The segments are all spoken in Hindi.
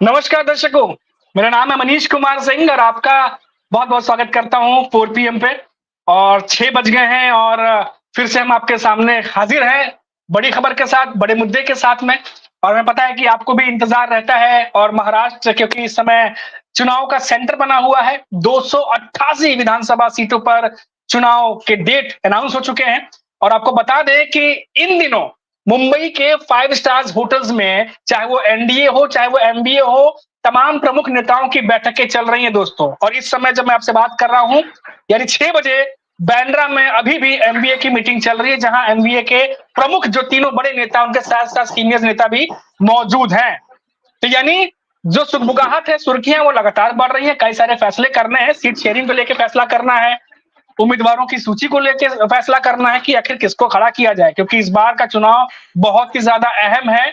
नमस्कार दर्शकों, मेरा नाम है मनीष कुमार सिंह और आपका बहुत-बहुत स्वागत करता हूँ 4 पीएम पे। और 6 बज गए हैं और फिर से हम आपके सामने हाजिर हैं, बड़ी खबर के साथ, बड़े मुद्दे के साथ में। और हमें पता है कि आपको भी इंतज़ार रहता है और महाराष्ट्र क्योंकि इस समय चुनाव का सेंटर बना हुआ है। 288 विधानसभा सीटों पर चुनाव के डेट अनाउंस हो चुके हैं और आपको बता दें कि इन दिनों मुंबई के 5 स्टार्स होटल्स में चाहे वो एनडीए हो, चाहे वो एमबीए हो, तमाम प्रमुख नेताओं की बैठकें चल रही हैं दोस्तों। और इस समय जब मैं आपसे बात कर रहा हूं, यानी 6 बजे बांद्रा में अभी भी एमबीए की मीटिंग चल रही है, जहां एमबीए के प्रमुख जो तीनों बड़े नेता, उनके साथ-साथ सीनियर नेता भी मौजूद हैं। तो यानी जो सुगबुगाहट है, सुर्खियां वो लगातार बढ़ रही हैं, कई सारे फैसले करने हैं, सीट शेयरिंग को लेके फैसला करना है, उम्मीदवारों की सूची को लेके फैसला करना है कि आखिर किसको खड़ा किया जाए, क्योंकि इस बार का चुनाव बहुत ही ज्यादा अहम है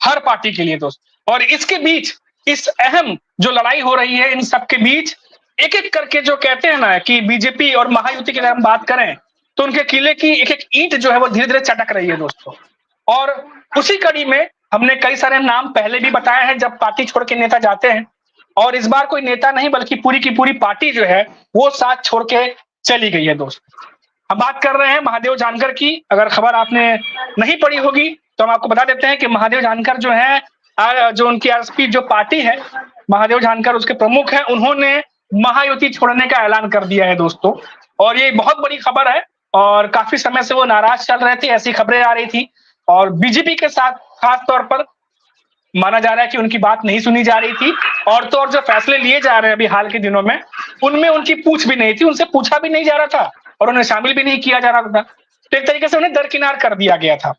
हर पार्टी के लिए दोस्त। और इसके बीच इस अहम जो लड़ाई हो रही है, इन सबके बीच एक-एक करके जो कहते हैं ना कि बीजेपी और महायुति की अगर हम बात करें, तो उनके किले की एक-एक ईंट जो है वो धीरे-धीरे चटक रही है दोस्तों। और उसी कड़ी में हमने कई सारे नाम पहले भी बताए हैं जब पार्टी छोड़ के नेता जाते हैं, और इस बार कोई नेता नहीं बल्कि पूरी की पूरी पार्टी जो है वो साथ छोड़ के चली गई है दोस्त। हम बात कर रहे हैं महादेव जानकर की। अगर खबर आपने नहीं पढ़ी होगी तो हम आपको बता देते हैं कि महादेव जानकर जो है जो उनकी आरएसपी जो पार्टी है, महादेव जानकर उसके प्रमुख हैं, उन्होंने महायुति छोड़ने का ऐलान कर दिया है दोस्तों। और ये बहुत बड़ी खबर है और काफी समय से वो नाराज चल रहे थे, ऐसी खबरें आ रही थी। और बीजेपी के साथ खास तौर पर माना जा रहा है कि उनकी बात नहीं सुनी जा रही थी। और तो और जो फैसले लिए जा रहे हैं अभी हाल के दिनों में, उनमें उनकी पूछ भी नहीं थी, उनसे पूछा भी नहीं जा रहा था और उन्हें शामिल भी नहीं किया जा रहा था। तो एक तरीके से उन्हें दरकिनार कर दिया गया था।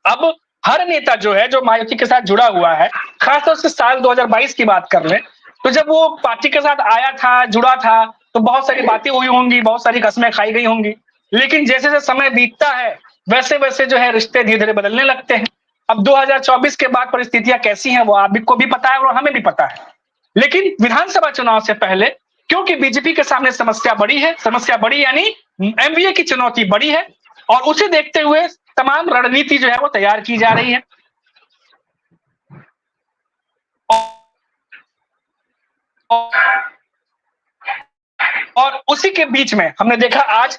अब हर नेता जो है, जो महायुति के साथ जुड़ा हुआ है, खासतौर से साल 2022 की बात कर लें, तो जब वो पार्टी के साथ आया था, जुड़ा था, तो बहुत सारी बातें हुई होंगी, बहुत सारी कस्में खाई गई होंगी। लेकिन जैसे-जैसे समय बीतता है, वैसे-वैसे जो है रिश्ते धीरे-धीरे बदलने लगते हैं। अब 2024 के बाद परिस्थितियां कैसी हैं, वो आप भी को भी पता है और हमें भी पता है। लेकिन विधानसभा चुनाव से पहले क्योंकि बीजेपी के सामने समस्या बड़ी है, समस्या बड़ी यानी एमवीए की चुनौती बड़ी है, और उसे देखते हुए तमाम रणनीति जो है वो तैयार की जा रही है। और उसी के बीच में हमने देखा आज,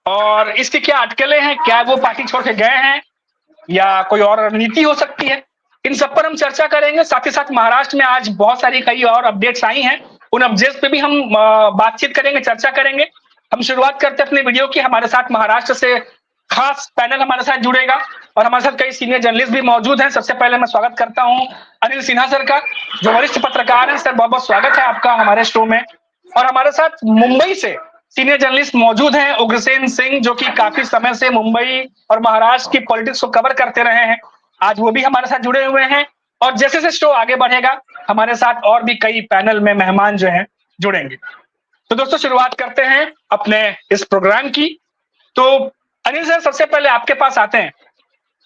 और इसकी क्या अटकलें हैं, क्या वो पार्टी छोड़ के गए हैं या कोई और रणनीति हो सकती है, इन सब पर हम चर्चा करेंगे। साथ ही साथ महाराष्ट्र में आज बहुत सारी कई और अपडेट्स आई हैं, उन अपडेट्स पे भी हम बातचीत करेंगे, चर्चा करेंगे। हम शुरुआत करते हैं अपने वीडियो की। हमारे साथ महाराष्ट्र से खास पैनल हमारे साथ जुड़ेगा और हमारे साथ कई सीनियर जर्नलिस्ट भी मौजूद हैं। सबसे पहले मैं स्वागत करता हूं अनिल सिन्हा सर का, जो वरिष्ठ पत्रकार हैं। सर बहुत-बहुत स्वागत है आपका हमारे शो में। और हमारे साथ मुंबई से सीनियर जर्नलिस्ट मौजूद हैं उग्रसेन सिंह, जो कि काफी समय से मुंबई और महाराष्ट्र की पॉलिटिक्स को कवर करते रहे हैं। आज वो भी हमारे साथ जुड़े हुए हैं और जैसे-जैसे शो आगे बढ़ेगा, हमारे साथ और भी कई पैनल में मेहमान जो हैं जुड़ेंगे। तो दोस्तों शुरुआत करते हैं अपने इस प्रोग्राम की। तो अनिल सर सबसे पहले आपके पास आते हैं।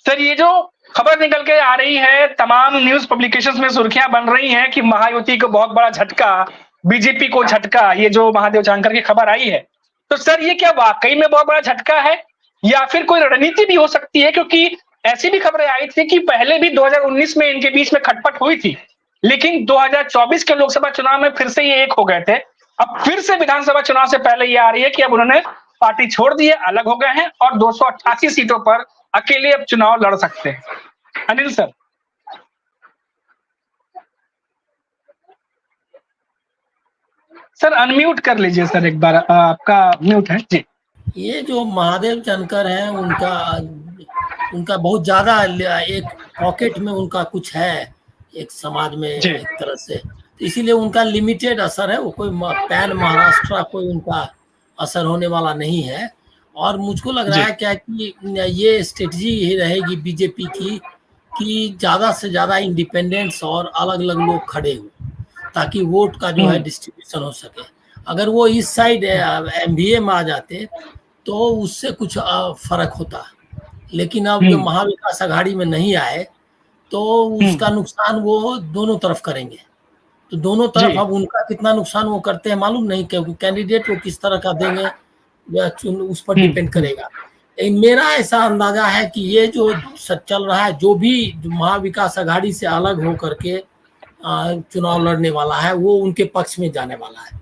सर ये जो खबर निकल के आ रही है, तमाम न्यूज पब्लिकेशंस में सुर्खियां बन रही हैं कि महायुति को बहुत बड़ा झटका, बीजेपी को झटका, ये जो महादेव जानकर की खबर आई है, तो सर ये क्या वाकई में बहुत बड़ा झटका है या फिर कोई रणनीति भी हो सकती है? क्योंकि ऐसी भी खबरें आई थी कि पहले भी 2019 में इनके बीच में खटपट हुई थी, लेकिन 2024 के लोकसभा चुनाव में फिर से ये एक हो गए थे। अब फिर से विधानसभा चुनाव से पहले ये आ रही है कि अब उन्होंने पार्टी छोड़ दी है, अलग हो गए हैं और 288 सीटों पर अकेले अब चुनाव लड़ सकते हैं। अनिल सर। सर अनम्यूट कर लीजिए सर एक बार, आपका म्यूट है जी। ये जो महादेव जानकर हैं उनका बहुत ज्यादा एक पॉकेट में उनका कुछ है एक समाज में एक तरह से, तो इसीलिए उनका लिमिटेड असर है। वो कोई पैन महाराष्ट्र कोई उनका असर होने वाला नहीं है। और मुझको लग रहा है क्या कि ये स्ट्रेटजी ही रहेगी बीजेपी की कि ज्यादा से ज्यादा इंडिपेंडेंट्स और अलग अलग लोग खड़े हो ताकि वोट का जो है डिस्ट्रीब्यूशन हो सके। अगर वो इस साइड एमवीए में आ जाते तो उससे कुछ फर्क होता, लेकिन अब जो महाविकास आघाड़ी में नहीं आए तो उसका नुकसान वो दोनों तरफ करेंगे। तो दोनों तरफ अब उनका कितना नुकसान वो करते हैं मालूम नहीं, क्योंकि कैंडिडेट वो किस तरह का देंगे उस पर डिपेंड करेगा। मेरा ऐसा अंदाजा है कि ये जो चल रहा है, जो भी महाविकास आघाड़ी से अलग होकर के चुनाव लड़ने वाला है, वो उनके पक्ष में जाने वाला है।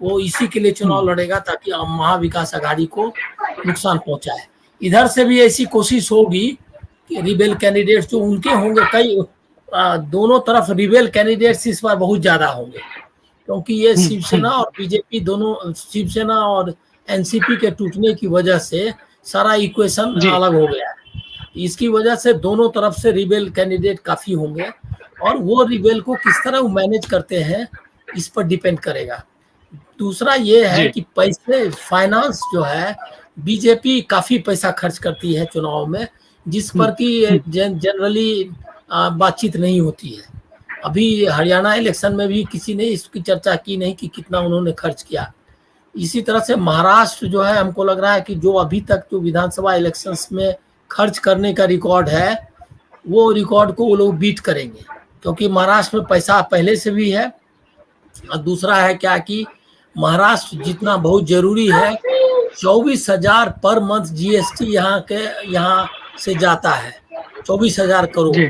वो इसी के लिए चुनाव लड़ेगा ताकि महाविकास आघाड़ी को नुकसान पहुंचाए। इधर से भी ऐसी कोशिश होगी कि रिबेल कैंडिडेट्स जो उनके होंगे, कई दोनों तरफ रिबेल कैंडिडेट्स इस बार बहुत ज्यादा होंगे, क्योंकि ये शिवसेना और बीजेपी दोनों, शिवसेना और एनसीपी के टूटने की वजह से सारा इक्वेशन अलग हो गया है। इसकी वजह से दोनों तरफ से रिबेल कैंडिडेट काफी होंगे, और वो रिबेल को किस तरह मैनेज करते हैं इस पर डिपेंड करेगा। दूसरा ये है कि पैसे, फाइनेंस जो है, बीजेपी काफी पैसा खर्च करती है चुनाव में, जिस पर कि जनरली बातचीत नहीं होती है। अभी हरियाणा इलेक्शन में भी किसी ने इसकी चर्चा की नहीं कि कितना उन्होंने खर्च किया। इसी तरह से महाराष्ट्र जो है, हमको लग रहा है कि जो अभी तक जो विधानसभा इलेक्शंस में खर्च करने का रिकॉर्ड है, वो रिकॉर्ड को वो लोग बीट करेंगे, क्योंकि महाराष्ट्र में पैसा पहले से भी है। और दूसरा है क्या कि महाराष्ट्र जितना बहुत जरूरी है, 24,000 पर मंथ जीएसटी यहाँ से जाता है, 24,000 करोड़।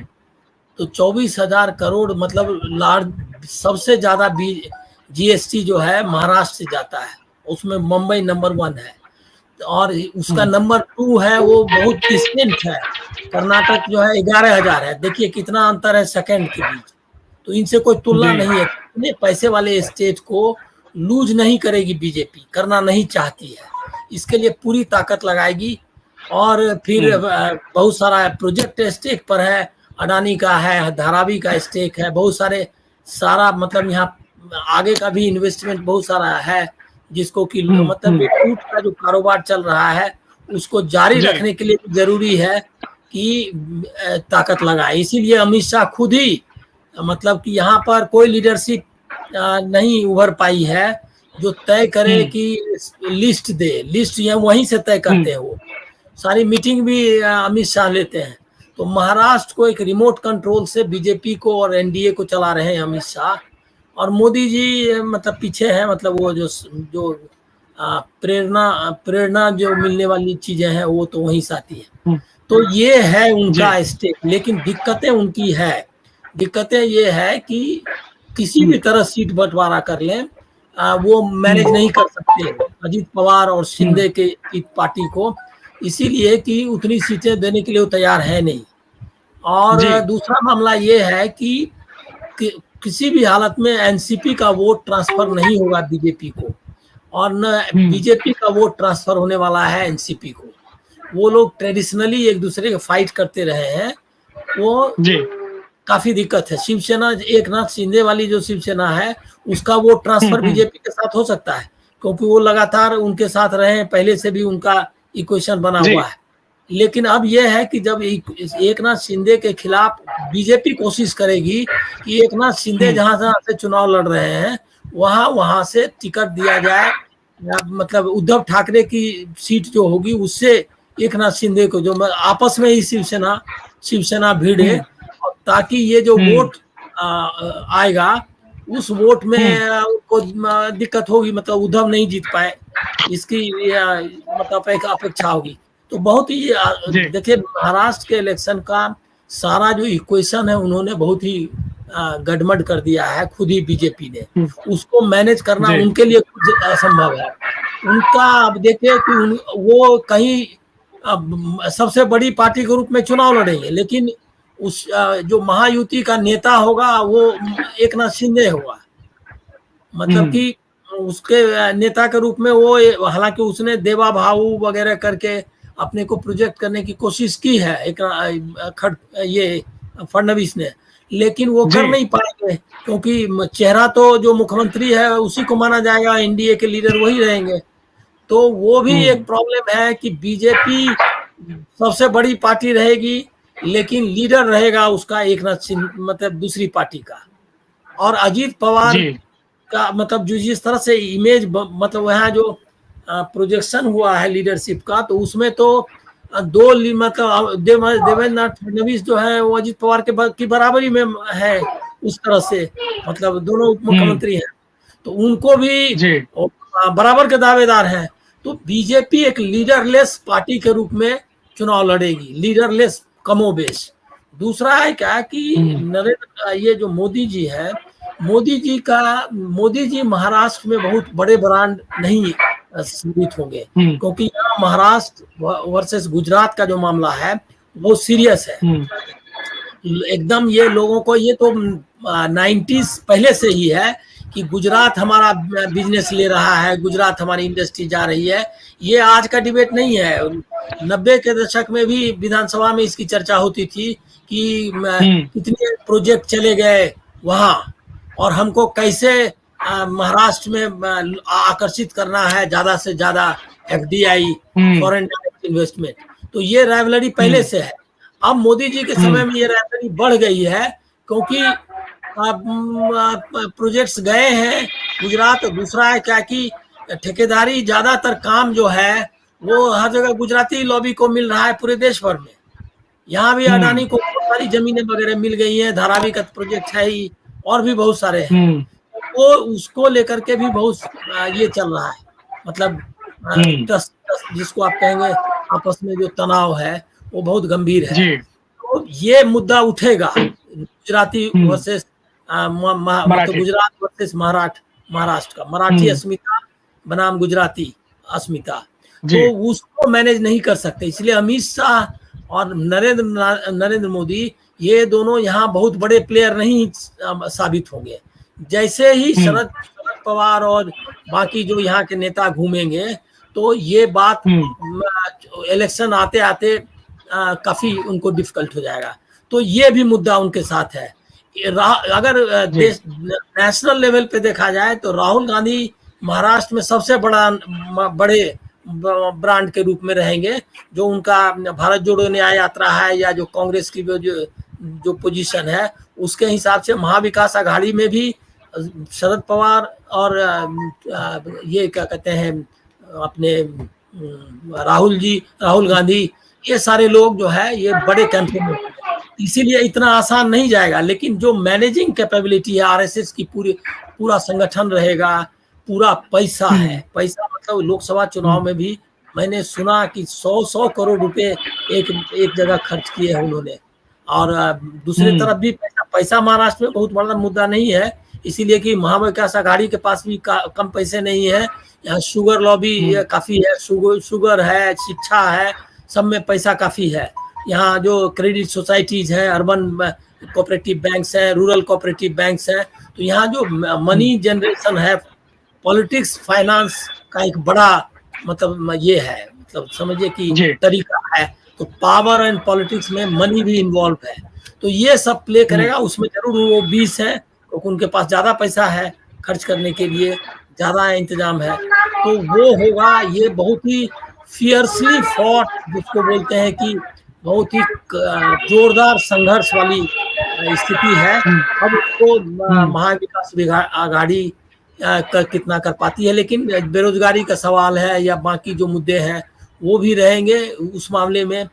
तो 24,000 करोड़ मतलब लार्ज, सबसे ज्यादा जीएसटी जो है महाराष्ट्र से जाता है। उसमें मुंबई नंबर 1 है, और उसका नंबर 2 है वो बहुत डिस्टेंट है, कर्नाटक जो है 11,000 है। देखिए कितना अंतर है सेकंड के बीच। तो इनसे कोई तुलना नहीं है। इतने पैसे वाले स्टेट को लूज नहीं करेगी बीजेपी, करना नहीं चाहती है, इसके लिए पूरी ताकत लगाएगी। और फिर बहुत सारा प्रोजेक्ट स्टेक पर है, अडानी का है, धारावी का स्टेक है, बहुत सारा मतलब यहाँ आगे का भी इन्वेस्टमेंट बहुत सारा है, जिसको कि मतलब टूट का जो कारोबार चल रहा है उसको जारी रखने के लिए जरूरी है कि ताकत लगाए। इसीलिए अमित शाह खुद ही मतलब कि यहाँ पर कोई लीडरशिप नहीं उभर पाई है जो तय करे कि लिस्ट दे, लिस्ट ये वहीं से तय करते हैं। वो सारी मीटिंग भी अमित शाह लेते हैं। तो महाराष्ट्र को एक रिमोट कंट्रोल से बीजेपी को और एनडीए को चला रहे हैं अमित शाह, और मोदी जी मतलब पीछे है। मतलब वो जो प्रेरणा जो मिलने वाली चीजें हैं वो तो वहीं से आती है। तो ये है उनका स्टेप। लेकिन दिक्कतें उनकी है, दिक्कतें ये है कि किसी भी तरह सीट बंटवारा कर लें, वो मैनेज नहीं कर सकते अजीत पवार और शिंदे के पार्टी को, इसीलिए कि उतनी सीटें देने के लिए वो तैयार है नहीं। और दूसरा मामला ये है कि किसी भी हालत में एनसीपी का वोट ट्रांसफर नहीं होगा बीजेपी को, और न बीजेपी का वोट ट्रांसफर होने वाला है एनसीपी को। वो लोग ट्रेडिशनली एक दूसरे के फाइट करते रहे हैं, वो काफी दिक्कत है। शिवसेना, एक नाथ शिंदे वाली जो शिवसेना है, उसका वोट ट्रांसफर बीजेपी के साथ हो सकता है, क्योंकि वो लगातार उनके साथ रहे, पहले से भी उनका इक्वेशन बना हुआ है। लेकिन अब यह है कि जब एक नाथ शिंदे के खिलाफ बीजेपी कोशिश करेगी कि एक नाथ शिंदे जहां से चुनाव लड़ रहे हैं वहां से टिकट दिया जाए, मतलब उद्धव ठाकरे की सीट जो होगी उससे एक नाथ शिंदे को, जो आपस में ही शिवसेना भिड़े, ताकि ये जो वोट आएगा उस वोट में उनको दिक्कत होगी, मतलब उद्धव नहीं जीत पाए, इसकी मतलब एक अपेक्षा होगी। तो बहुत ही देखिए महाराष्ट्र के इलेक्शन का सारा जो इक्वेशन है उन्होंने बहुत ही गड़बड़ कर दिया है, खुद ही बीजेपी ने। उसको मैनेज करना उनके लिए असंभव है। उनका अब देखिए कि वो कहीं सबसे बड़ी पार्टी के रूप में चुनाव लड़ेंगे, लेकिन उस जो महायुति का नेता होगा वो एक नाथ शिंदे होगा। मतलब कि उसके नेता के रूप में वो, हालांकि उसने देवा भाऊ वगैरह करके अपने को प्रोजेक्ट करने की कोशिश की है ये फडणवीस ने, लेकिन वो कर नहीं पाएंगे, क्योंकि चेहरा तो जो मुख्यमंत्री है उसी को माना जाएगा, एनडीए के लीडर वही रहेंगे। तो वो भी एक प्रॉब्लम है कि बीजेपी सबसे बड़ी पार्टी रहेगी, लेकिन लीडर रहेगा उसका एक नाथ मतलब दूसरी पार्टी का। और अजीत पवार का मतलब जो जिस तरह से इमेज मतलब वहाँ जो प्रोजेक्शन हुआ है लीडरशिप का, तो उसमें तो दो मतलब देवेंद्र फडणवीस जो है वो अजीत पवार की बराबरी में है उस तरह से, मतलब दोनों उप मुख्यमंत्री हैं, तो उनको भी बराबर के दावेदार हैं। तो बीजेपी एक लीडरलेस पार्टी के रूप में चुनाव लड़ेगी, लीडरलेस कमोबेश। दूसरा है क्या कि नरेंद्र ये जो मोदी जी है, मोदी जी महाराष्ट्र में बहुत बड़े ब्रांड नहीं साबित होंगे, क्योंकि यहाँ महाराष्ट्र वर्सेस गुजरात का जो मामला है वो सीरियस है एकदम। ये लोगों को ये तो 90s पहले से ही है कि गुजरात हमारा बिजनेस ले रहा है, गुजरात हमारी इंडस्ट्री जा रही है। ये आज का डिबेट नहीं है। 90 के दशक में भी विधानसभा में इसकी चर्चा होती थी कि कितने प्रोजेक्ट चले गए वहां और हमको कैसे महाराष्ट्र में आकर्षित करना है ज्यादा से ज्यादा FDI, फॉरेन डायरेक्ट इन्वेस्टमेंट। तो ये राइवलरी पहले से है। अब मोदी जी के समय में ये राइवलरी बढ़ गई है क्योंकि प्रोजेक्ट्स गए हैं गुजरात। दूसरा है क्या कि ठेकेदारी ज्यादातर काम जो है वो हर जगह गुजराती लॉबी को मिल रहा है पूरे देश भर में। यहाँ भी अडानी को बहुत सारी जमीनें वगैरह मिल गई हैं, धारावी का प्रोजेक्ट है ही और भी बहुत सारे हैं। वो उसको लेकर के भी बहुत ये चल रहा है, मतलब जिसको आप कहेंगे आपस में जो तनाव है वो बहुत गंभीर है। तो ये मुद्दा उठेगा गुजराती वर्सेस गुजरात वर्सेस महाराष्ट्र का, मराठी अस्मिता बनाम गुजराती अस्मिता। तो उसको मैनेज नहीं कर सकते, इसलिए अमित शाह और नरेंद्र मोदी ये दोनों यहाँ बहुत बड़े प्लेयर नहीं साबित होंगे। जैसे ही शरद पवार और बाकी जो यहाँ के नेता घूमेंगे तो ये बात इलेक्शन आते आते काफी उनको डिफिकल्ट हो जाएगा। तो ये भी मुद्दा उनके साथ है। अगर देश नेशनल लेवल पे देखा जाए तो राहुल गांधी महाराष्ट्र में सबसे बड़े ब्रांड के रूप में रहेंगे। जो उनका भारत जोड़ो न्याय यात्रा है या जो कांग्रेस की जो पोजीशन है उसके हिसाब से महाविकास आघाड़ी में भी शरद पवार और ये क्या कहते हैं अपने राहुल गांधी, ये सारे लोग जो है ये बड़े कैंपेन में, इसीलिए इतना आसान नहीं जाएगा। लेकिन जो मैनेजिंग कैपेबिलिटी है RSS की पूरा संगठन रहेगा, पूरा पैसा है। पैसा मतलब लोकसभा चुनाव में भी मैंने सुना कि 100 करोड़ रुपए एक जगह खर्च किए हैं उन्होंने। और दूसरी तरफ भी पैसा महाराष्ट्र में बहुत बड़ा मुद्दा नहीं है, इसीलिए कि महाविकास आघाड़ी के पास भी कम पैसे नहीं है। यहाँ शुगर लॉबी काफी है, शुगर है, शिक्षा है, सब में पैसा काफी है। यहाँ जो क्रेडिट सोसाइटीज हैं, अर्बन कोऑपरेटिव बैंक्स हैं, रूरल कोऑपरेटिव बैंक्स हैं, तो यहाँ जो मनी जनरेशन है, पॉलिटिक्स फाइनेंस का एक बड़ा मतलब ये है, मतलब समझिए कि तरीका है। तो पावर एंड पॉलिटिक्स में मनी भी इन्वॉल्व है, तो ये सब प्ले करेगा। उसमें जरूर वो 20 है क्योंकि उनके पास ज्यादा पैसा है खर्च करने के लिए, ज्यादा इंतजाम है, तो वो होगा। ये बहुत ही फियर्सली फॉट जिसको बोलते हैं कि बहुत ही जोरदार संघर्ष वाली स्थिति है। अब उसको महाविकास आघाड़ी कितना कर पाती है, लेकिन बेरोजगारी का सवाल है या बाकी जो मुद्दे हैं वो भी रहेंगे। उस मामले में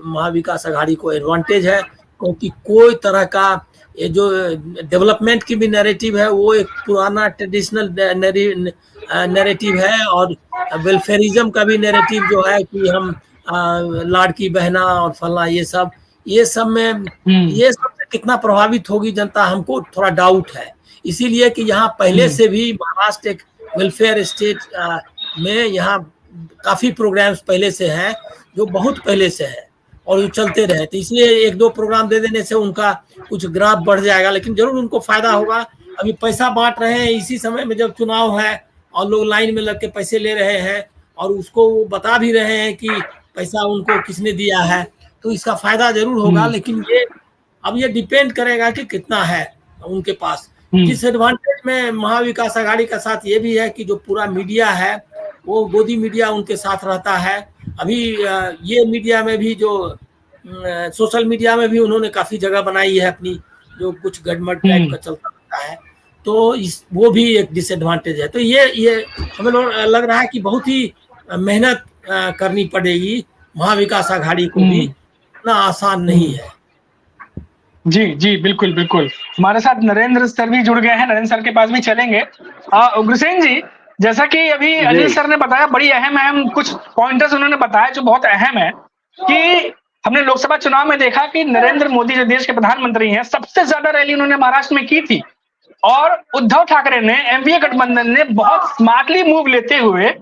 महाविकास आघाड़ी को एडवांटेज है क्योंकि कोई तरह का ये जो डेवलपमेंट की भी नैरेटिव है वो एक पुराना ट्रेडिशनल नैरेटिव है, और वेलफेयरिज्म का भी नैरेटिव जो है कि हम लाड़की बहना और फलना ये सब में ये सब से कितना प्रभावित होगी जनता, हमको थोड़ा डाउट है। इसीलिए कि यहाँ पहले से भी महाराष्ट्र एक वेलफेयर स्टेट में यहाँ काफी प्रोग्राम्स पहले से हैं, जो बहुत पहले से है और वो चलते रहे। तो इसलिए 1-2 प्रोग्राम दे देने से उनका कुछ ग्राफ बढ़ जाएगा, लेकिन जरूर उनको फायदा होगा। अभी पैसा बांट रहे हैं इसी समय में जब चुनाव है और लोग लाइन में लग के पैसे ले रहे हैं और उसको वो बता भी रहे हैं कि पैसा उनको किसने दिया है, तो इसका फायदा जरूर होगा। लेकिन अब ये डिपेंड करेगा कि कितना है उनके पास। डिसएडवांटेज में महाविकास आघाड़ी का साथ ये भी है कि जो पूरा मीडिया है वो गोदी मीडिया उनके साथ रहता है। अभी ये मीडिया में भी जो सोशल मीडिया में भी उन्होंने काफी जगह बनाई है अपनी, जो कुछ गड़बड़ टाइप का चलता रहता है, तो वो भी एक डिसएडवांटेज है। तो ये हमें लग रहा है कि बहुत ही मेहनत करनी पड़ेगी महाविकास आघाड़ी को भी, इतना आसान नहीं है। जी बिल्कुल बिल्कुल। हमारे साथ नरेंद्र सर भी जुड़ गए हैं, नरेंद्र सर के पास भी चलेंगे। उग्रसेन जी, जैसा कि अभी अनिल सर ने बताया, बड़ी अहम कुछ पॉइंटर्स उन्होंने बताया जो बहुत अहम है, कि हमने लोकसभा चुनाव में देखा कि नरेंद्र मोदी जो देश के प्रधानमंत्री हैं, सबसे ज्यादा रैली उन्होंने महाराष्ट्र में की थी, और उद्धव ठाकरे ने, एनडीए गठबंधन ने बहुत स्मार्टली मूव लेते हुए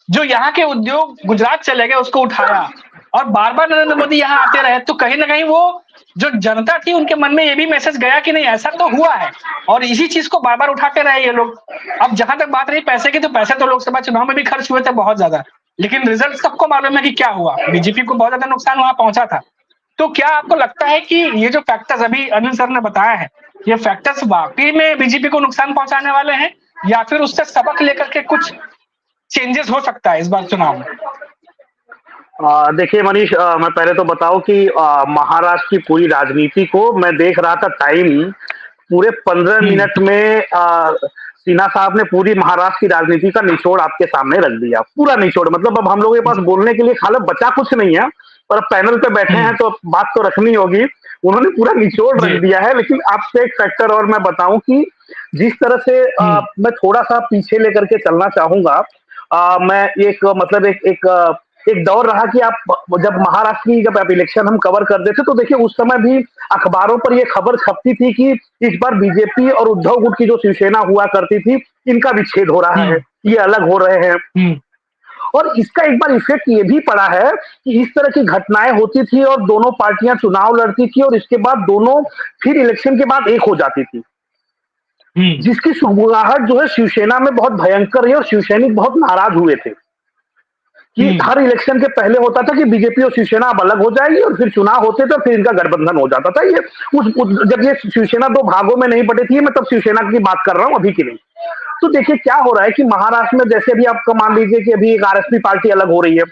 जो यहाँ के उद्योग गुजरात चले गए उसको उठाया, और बार बार नरेंद्र मोदी यहाँ आते रहे, तो कहीं ना कहीं वो जो जनता थी उनके मन में ये भी मैसेज गया कि नहीं ऐसा तो हुआ है, और इसी चीज को बार बार उठाते रहे ये लोग। अब जहां तक बात रही पैसे की, तो पैसे तो लोकसभा चुनाव में भी खर्च हुए थे बहुत ज्यादा, लेकिन रिजल्ट सबको मालूम है कि क्या हुआ, बीजेपी को बहुत ज्यादा नुकसान वहां पहुंचा था। तो क्या आपको लगता है कि ये जो फैक्टर्स अभी अनिल सर ने बताया है, ये फैक्टर्स वाकई में बीजेपी को नुकसान पहुंचाने वाले हैं, या फिर उससे सबक लेकर के कुछ चेंजेस हो सकता है इस बार चुनाव में? देखिए मनीष, मैं पहले तो बताऊं कि महाराष्ट्र की पूरी राजनीति को मैं देख रहा था टाइम, पूरे 15 मिनट में सिन्हा साहब ने पूरी महाराष्ट्र की राजनीति का निचोड़ आपके सामने रख दिया, पूरा निचोड़। मतलब अब हम लोगों के पास बोलने के लिए खाली बचा कुछ नहीं है, पर अब पैनल पे बैठे हैं तो बात तो रखनी होगी। उन्होंने पूरा निचोड़ रख दिया है। लेकिन आपसे एक फैक्टर और मैं बताऊं कि जिस तरह से मैं थोड़ा सा पीछे लेकर के चलना चाहूंगा। मैं एक मतलब एक दौर रहा कि आप जब महाराष्ट्र की जब इलेक्शन हम कवर करते थे, तो देखिए उस समय भी अखबारों पर ये खबर छपती थी कि इस बार बीजेपी और उद्धव गुट की जो शिवसेना हुआ करती थी, इनका विच्छेद हो रहा है, ये अलग हो रहे हैं। और इसका एक बार इफेक्ट ये भी पड़ा है कि इस तरह की घटनाएं होती थी और दोनों पार्टियां चुनाव लड़ती थी, और इसके बाद दोनों फिर इलेक्शन के बाद एक हो जाती थी, जिसकी सुगबुगाहट जो है शिवसेना में बहुत भयंकर रही, और शिवसैनिक बहुत नाराज हुए थे कि हर इलेक्शन के पहले होता था कि बीजेपी और शिवसेना अब अलग हो जाएगी, और फिर चुनाव होते थे, फिर इनका गठबंधन हो जाता था। ये जब ये शिवसेना दो भागों में नहीं बटी थी, मैं तब शिवसेना की बात कर रहा हूं, अभी की नहीं। तो देखिए क्या हो रहा है कि महाराष्ट्र में जैसे भी आपका मान लीजिए कि अभी एक आरएसपी पार्टी अलग हो रही है।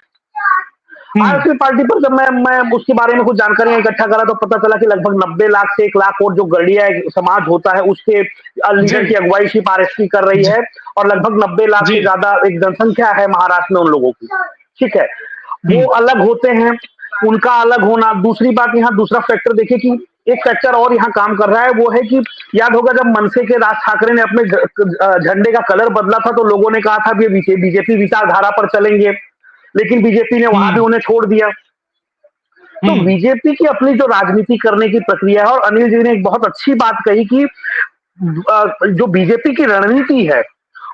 आरएसपी पार्टी पर जब मैं उसके बारे में कुछ जानकारियां इकट्ठा करा, तो पता चला कि लगभग 90 लाख से 1 लाख वोट जो गड़िया समाज होता है उसके लीडर की अगुवाई सिर्फ आरएसपी कर रही है, और लगभग 90 लाख से ज्यादा एक जनसंख्या है महाराष्ट्र में उन लोगों की। ठीक है, वो अलग होते हैं, उनका अलग होना। दूसरी बात, यहाँ दूसरा फैक्टर देखिए कि एक फैक्टर और यहाँ काम कर रहा है, वो है कि याद होगा जब मनसे के राज ठाकरे ने अपने झंडे का कलर बदला था, तो लोगों ने कहा था बीजेपी विचारधारा पर चलेंगे, लेकिन बीजेपी ने वहां भी उन्हें छोड़ दिया। तो बीजेपी की अपनी जो राजनीति करने की प्रक्रिया है, और अनिल जी ने एक बहुत अच्छी बात कही कि जो बीजेपी की रणनीति है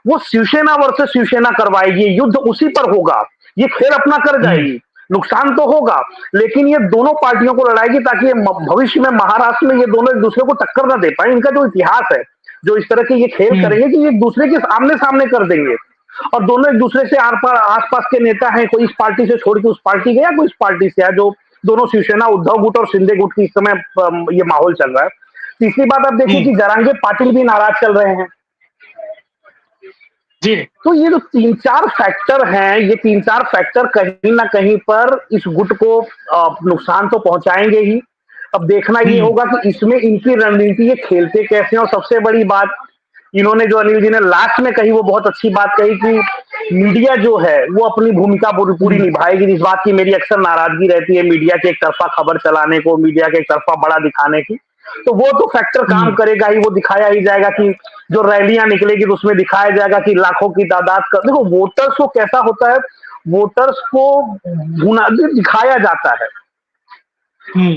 वो शिवसेना वर्सेस शिवसेना करवाएगी, युद्ध उसी पर होगा, ये खेल अपना कर जाएगी, नुकसान तो होगा, लेकिन ये दोनों पार्टियों को लड़ाएगी ताकि भविष्य में महाराष्ट्र में ये दोनों एक दूसरे को टक्कर ना दे पाए। इनका जो इतिहास है, जो इस तरह के ये खेल करेंगे कि एक दूसरे के आमने सामने कर देंगे, और दोनों एक दूसरे से आसपास के नेता हैं, कोई इस पार्टी से छोड़ के उस पार्टी गया, कोई इस पार्टी से है, जो दोनों शिवसेना उद्धव गुट और शिंदे गुट की इस समय ये माहौल चल रहा है। तीसरी बात आप देखिए कि जरांगे पाटिल भी नाराज चल रहे हैं जी। तो ये जो 3-4 फैक्टर हैं, ये 3-4 फैक्टर कहीं ना कहीं पर इस गुट को नुकसान तो पहुंचाएंगे ही। अब देखना ये होगा कि इसमें इनकी रणनीति ये खेलते कैसे हैं। और सबसे बड़ी बात इन्होंने जो अनिल जी ने लास्ट में कही, वो बहुत अच्छी बात कही कि मीडिया जो है वो अपनी भूमिका पूरी निभाएगी। इस बात की मेरी अक्सर नाराजगी रहती है, मीडिया के एक तरफा खबर चलाने को, मीडिया के एक तरफा बड़ा दिखाने की। तो वो तो फैक्टर काम करेगा ही, वो दिखाया ही जाएगा कि जो रैलियां निकलेगी तो उसमें दिखाया जाएगा कि लाखों की तादाद का। देखो वोटर्स को कैसा होता है, वोटर्स को दिखाया जाता है,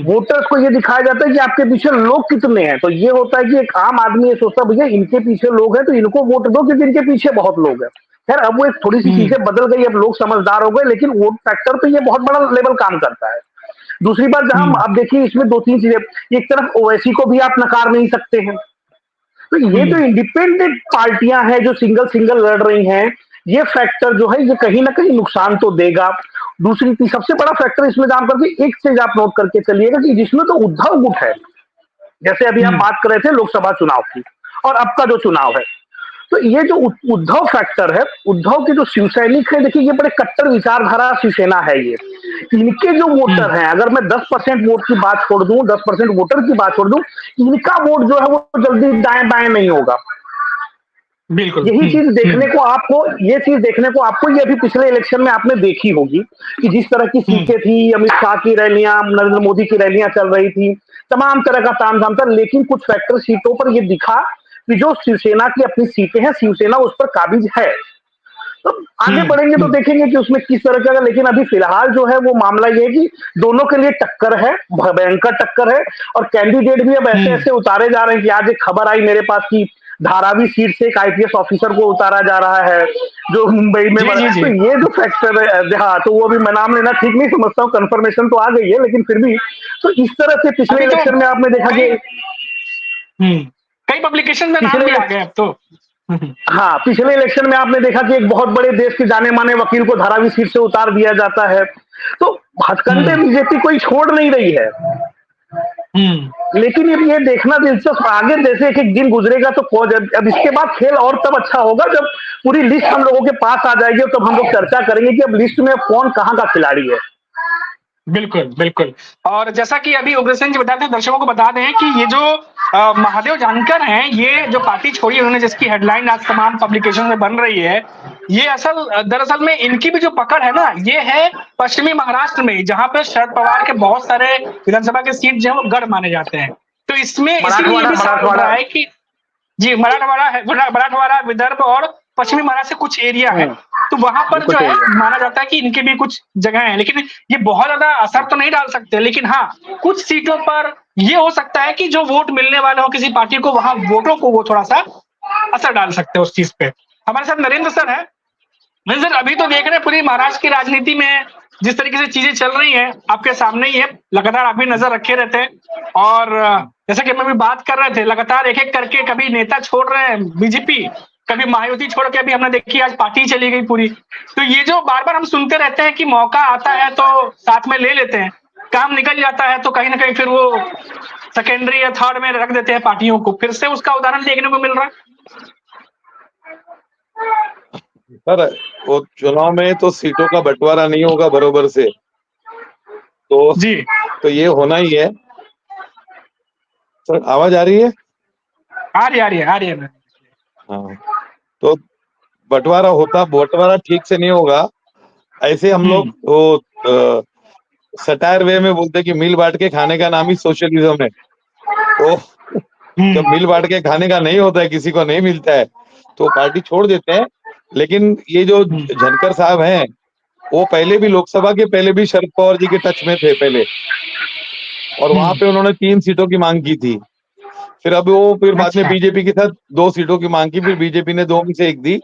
वोटर्स को ये दिखाया जाता है कि आपके पीछे लोग कितने हैं। तो ये होता है कि एक आम आदमी ये सोचता है भैया इनके पीछे लोग हैं तो इनको वोट दो, क्योंकि इनके पीछे बहुत लोग हैं। खैर अब वो एक थोड़ी सी चीजें बदल गई, अब लोग समझदार हो गए, लेकिन वोट फैक्टर पे ये बहुत बड़ा लेवल काम करता है। दूसरी बात, जहां अब देखिए इसमें 2-3 चीजें, एक तरफ ओवैसी को भी आप नकार नहीं सकते हैं, तो ये जो इंडिपेंडेंट पार्टियां हैं जो सिंगल लड़ रही हैं, ये फैक्टर जो है ये कहीं ना कहीं नुकसान तो देगा। दूसरी सबसे बड़ा फैक्टर इसमें काम करके एक चीज आप नोट करके चलिएगा कि जिसमें तो उद्धव गुट है, जैसे अभी हम बात कर रहे थे लोकसभा चुनाव की और अब का जो चुनाव है, तो ये जो उद्धव फैक्टर है, उद्धव के जो शिव सैनिक है, देखिए ये बड़े कट्टर विचारधारा शिवसेना है। ये इनके जो वोटर हैं, अगर मैं 10% वोट की बात छोड़ दूं, 10% वोटर की बात छोड़ दूं, इनका वोट जो है वो जल्दी दाएं बाएं नहीं होगा। बिल्कुल यही चीज देखने को आपको, ये चीज देखने को आपको ये अभी पिछले इलेक्शन में आपने देखी होगी कि जिस तरह की सीटें थी, अमित शाह की रैलियां, नरेंद्र मोदी की रैलियां चल रही थी, तमाम तरह का तामझाम था, लेकिन कुछ फैक्टर सीटों पर ये दिखा कि जो शिवसेना की अपनी सीटें हैं, शिवसेना उस पर काबिज है। तो आगे बढ़ेंगे तो देखेंगे कि उसमें किस तरह का, लेकिन अभी फिलहाल जो है वो मामला ये है कि दोनों के लिए टक्कर है, भयंकर टक्कर है। और कैंडिडेट भी अब ऐसे ऐसे उतारे जा रहे हैं कि आज एक खबर आई मेरे पास की धारावी सीट से एक आईपीएस ऑफिसर को उतारा जा रहा है जो मुंबई में तो ये जो फैक्टर है, हाँ, तो वो अभी मैं नाम लेना ठीक नहीं समझता हूँ, कंफर्मेशन तो आ गई है, लेकिन फिर भी तो इस तरह से पिछले इलेक्शन में आपने देखा कि कई पब्लिकेशन में नाम भी आ गए अब तो। हाँ, पिछले इलेक्शन में आपने देखा कि एक बहुत बड़े देश के जाने माने वकील को धारावी सीट से उतार दिया जाता है। तो हथकंडे बीजेपी कोई छोड़ नहीं रही है। लेकिन अब ये देखना दिलचस्प, आगे जैसे एक एक दिन गुजरेगा तो अब इसके बाद खेल और तब अच्छा होगा जब पूरी लिस्ट हम लोगों के पास आ जाएगी, और तब हम लोग चर्चा करेंगे कि अब लिस्ट में कौन कहाँ का खिलाड़ी है। बिल्कुल बिल्कुल। और जैसा कि अभी उग्रसेन जी बताते हैं, दर्शकों को बता दें कि ये जो महादेव जानकर हैं, ये जो पार्टी छोड़ी उन्होंने, जिसकी हेडलाइन आज तमाम पब्लिकेशन में बन रही है, ये दरअसल में इनकी भी जो पकड़ है ना, ये है पश्चिमी महाराष्ट्र में, जहां पे शरद पवार के बहुत सारे विधानसभा के सीट जो है वो गढ़ माने जाते हैं। तो इसमें इसीलिए ये भी साफ हो रहा है कि जी मराठवाड़ा, विदर्भ और पश्चिमी महाराष्ट्र से कुछ एरिया है, तो वहां पर जो है माना जाता है कि इनके भी कुछ जगह है। लेकिन ये बहुत ज्यादा असर तो नहीं डाल सकते, लेकिन हाँ, कुछ सीटों पर ये हो सकता है कि जो वोट मिलने वाले हो किसी पार्टी को, वहां वोटों को वो थोड़ा सा असर डाल सकते हैं उस चीज पे। हमारे साथ नरेंद्र सर है। नरेंद्र सर, अभी तो देख रहे हैं पूरी महाराष्ट्र की राजनीति में जिस तरीके से चीजें चल रही हैं, आपके सामने ही है, लगातार आप भी नजर रखे रहते हैं। और जैसे कि हम भी बात कर रहे थे, लगातार एक एक करके कभी नेता छोड़ रहे हैं बीजेपी, कभी महायुति छोड़ के, अभी हमने देखी आज पार्टी चली गई पूरी। तो ये जो बार बार हम सुनते रहते हैं कि मौका आता है तो साथ में ले लेते हैं, काम निकल जाता है तो कहीं ना कहीं फिर वो सेकेंडरी या थर्ड में रख देते हैं पार्टियों को, फिर से उसका उदाहरण देखने को मिल रहा है। सर, वो चुनाव में तो सीटों का बंटवारा नहीं होगा बरोबर से, तो जी तो ये होना ही है। सर, आवाज आ रही है? आ रही है। हाँ, तो बंटवारा ठीक से नहीं होगा। ऐसे हम लोग वो सटायर वे में बोलते कि मिल बांट के खाने का नाम ही सोशलिज्म है। तो जब मिल बांट के खाने का नहीं होता है, किसी को नहीं मिलता है, तो पार्टी छोड़ देते हैं। लेकिन ये जो झनकर साहब हैं, वो पहले भी लोकसभा के पहले भी शरद पवार जी के टच में थे पहले, और वहां पे उन्होंने 3 सीटों की मांग की थी। फिर बाद में बीजेपी के साथ 2 सीटों की मांग की, फिर बीजेपी ने 2 में से 1 दी।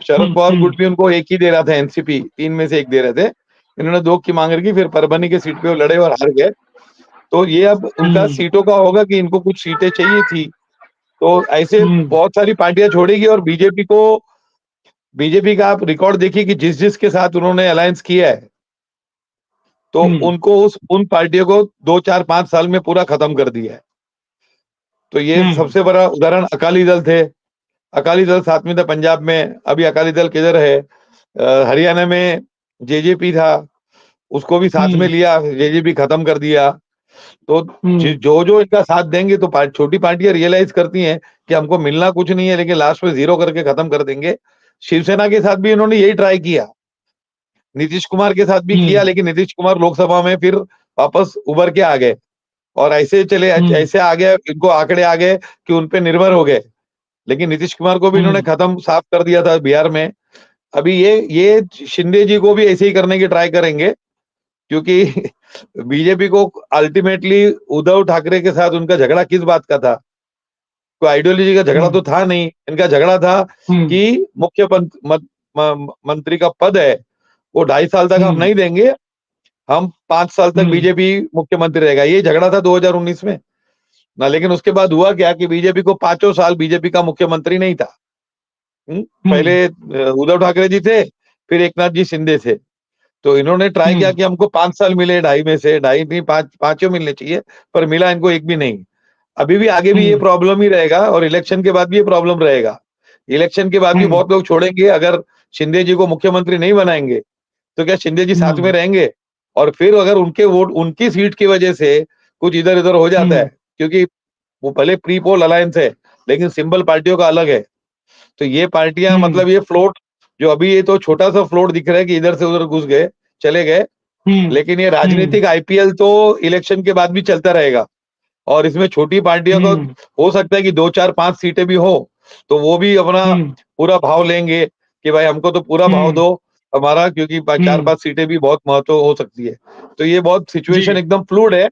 शरद पवार गुट भी उनको 1 ही दे रहा था, एनसीपी 3 में से 1 दे रहे थे, इन्होंने 2 की मांग रखी। फिर परभनी के सीट पे वो लड़े और हार गए। तो ये अब उनका सीटों का होगा कि इनको कुछ सीटें चाहिए थी, तो ऐसे बहुत सारी पार्टियां छोड़ेगी। और बीजेपी का आप रिकॉर्ड देखिए कि जिस के साथ उन्होंने अलायंस किया है, तो उनको उन पार्टियों को 2, 4, 5 साल में पूरा खत्म कर दिया है। तो ये सबसे बड़ा उदाहरण अकाली दल थे। अकाली दल साथ में था पंजाब में, अभी अकाली दल किधर है? हरियाणा में जेजेपी था, उसको भी साथ में लिया, जेजेपी खत्म कर दिया। तो जो इनका साथ देंगे, तो छोटी पार्टियां रियलाइज करती हैं कि हमको मिलना कुछ नहीं है, लेकिन लास्ट में 0 करके खत्म कर देंगे। शिवसेना के साथ भी इन्होंने यही ट्राई किया, नीतीश कुमार के साथ भी किया, लेकिन नीतीश कुमार लोकसभा में फिर वापस उभर के आ गए, और ऐसे आ गए, इनको आंकड़े आ गए कि उनपे निर्भर हो गए। लेकिन नीतीश कुमार को भी इन्होंने खत्म साफ कर दिया था बिहार में। अभी ये शिंदे जी को भी ऐसे ही करने की ट्राई करेंगे, क्योंकि बीजेपी को अल्टीमेटली उद्धव ठाकरे के साथ उनका झगड़ा किस बात का था? कोई आइडियोलॉजी का झगड़ा तो था नहीं। इनका झगड़ा था कि मुख्य मंत्री का पद है, वो 2.5 साल तक हम नहीं देंगे, हम 5 साल तक बीजेपी मुख्यमंत्री रहेगा। ये झगड़ा था 2019 में ना। लेकिन उसके बाद हुआ क्या कि बीजेपी को 5 साल बीजेपी का मुख्यमंत्री नहीं था। पहले उद्धव ठाकरे जी थे, फिर एकनाथ जी शिंदे थे। तो इन्होंने ट्राई किया कि हमको 5 साल मिले, 2.5 में से 2.5 नहीं, 5 मिलने चाहिए, पर मिला इनको 1 भी नहीं। अभी भी आगे भी ये प्रॉब्लम ही रहेगा, और इलेक्शन के बाद भी ये प्रॉब्लम रहेगा। इलेक्शन के बाद भी बहुत लोग छोड़ेंगे। अगर शिंदे जी को मुख्यमंत्री नहीं बनाएंगे, तो क्या शिंदे जी साथ में रहेंगे? और फिर अगर उनके वोट, उनकी सीट की वजह से कुछ इधर उधर हो जाता है, क्योंकि वो भले प्री पोल अलायंस है, लेकिन सिंबल पार्टियों का अलग है। तो ये पार्टियां, मतलब ये फ्लोट जो अभी, ये तो छोटा सा फ्लोट दिख रहा है कि इधर से उधर घुस गए, चले गए, लेकिन ये राजनीतिक आईपीएल तो इलेक्शन के बाद भी चलता रहेगा। और इसमें छोटी पार्टियों को हो सकता है कि 2, 4, 5 सीटें भी हो, तो वो भी अपना पूरा भाव लेंगे। कि भाई हमको तो पूरा भाव दो हमारा, क्योंकि 4-5 सीटें भी बहुत महत्व हो सकती है। तो ये बहुत सिचुएशन एकदम फ्लूइड है,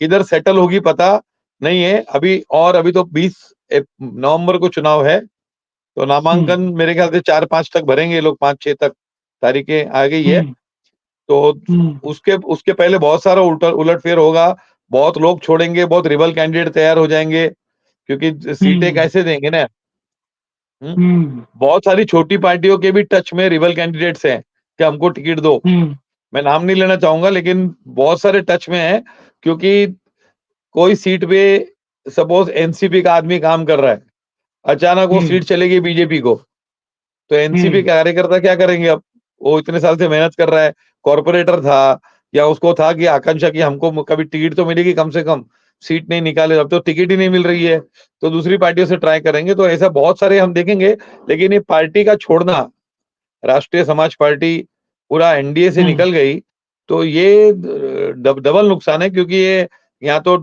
किधर सेटल होगी पता नहीं है अभी। और अभी तो 20 नवंबर को चुनाव है, तो नामांकन मेरे ख्याल से 4-5 तक भरेंगे लोग, 5-6 तक तारीखें आ गई है। तो उसके पहले बहुत सारा उलटफेर होगा, बहुत लोग छोड़ेंगे, बहुत रिबल कैंडिडेट तैयार हो जाएंगे, क्योंकि सीटें कैसे देंगे ना। बहुत सारी छोटी पार्टियों के भी टच में रिबल कैंडिडेट्स हैं कि हमको टिकट दो। मैं नाम नहीं लेना चाहूंगा, लेकिन बहुत सारे टच में है, क्योंकि कोई सीट पे सपोज एनसीपी का आदमी काम कर रहा है, अचानक वो सीट चलेगी बीजेपी को, तो एनसीपी कार्यकर्ता क्या करेंगे? अब वो इतने साल से मेहनत कर रहा है, कॉर्पोरेटर था, या उसको था कि आकांक्षा की हमको कभी टिकट तो मिलेगी, कम से कम सीट नहीं निकाले, अब तो टिकट ही नहीं मिल रही है, तो दूसरी पार्टियों से ट्राई करेंगे। तो ऐसा बहुत सारे हम देखेंगे। लेकिन ये पार्टी का छोड़ना, राष्ट्रीय समाज पार्टी पूरा एनडीए से निकल गई, तो ये डबल नुकसान है, क्योंकि ये यहाँ तो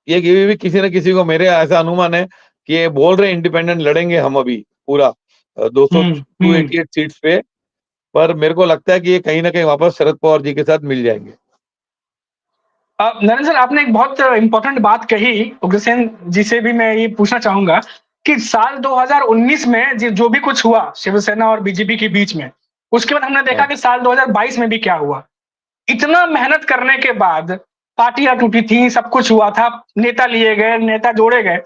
ये भी किसी न किसी को, मेरे ऐसा अनुमान है कि ये बोल रहे इंडिपेंडेंट लड़ेंगे हम अभी पूरा 288 सीट्स पे, पर मेरे को लगता है कि ये कहीं ना कहीं वापस शरद पवार जी के साथ मिल जाएंगे। नरेंद्र सर, आपने एक बहुत इंपॉर्टेंट बात कही, उग्रसेन जी से भी मैं ये पूछना चाहूंगा कि साल 2019 में जो भी कुछ हुआ शिवसेना और बीजेपी के बीच में, उसके बाद हमने देखा कि साल 2022 में भी क्या हुआ। इतना मेहनत करने के बाद पार्टियां टूटी थी, सब कुछ हुआ था, नेता लिए गए, नेता जोड़े गए,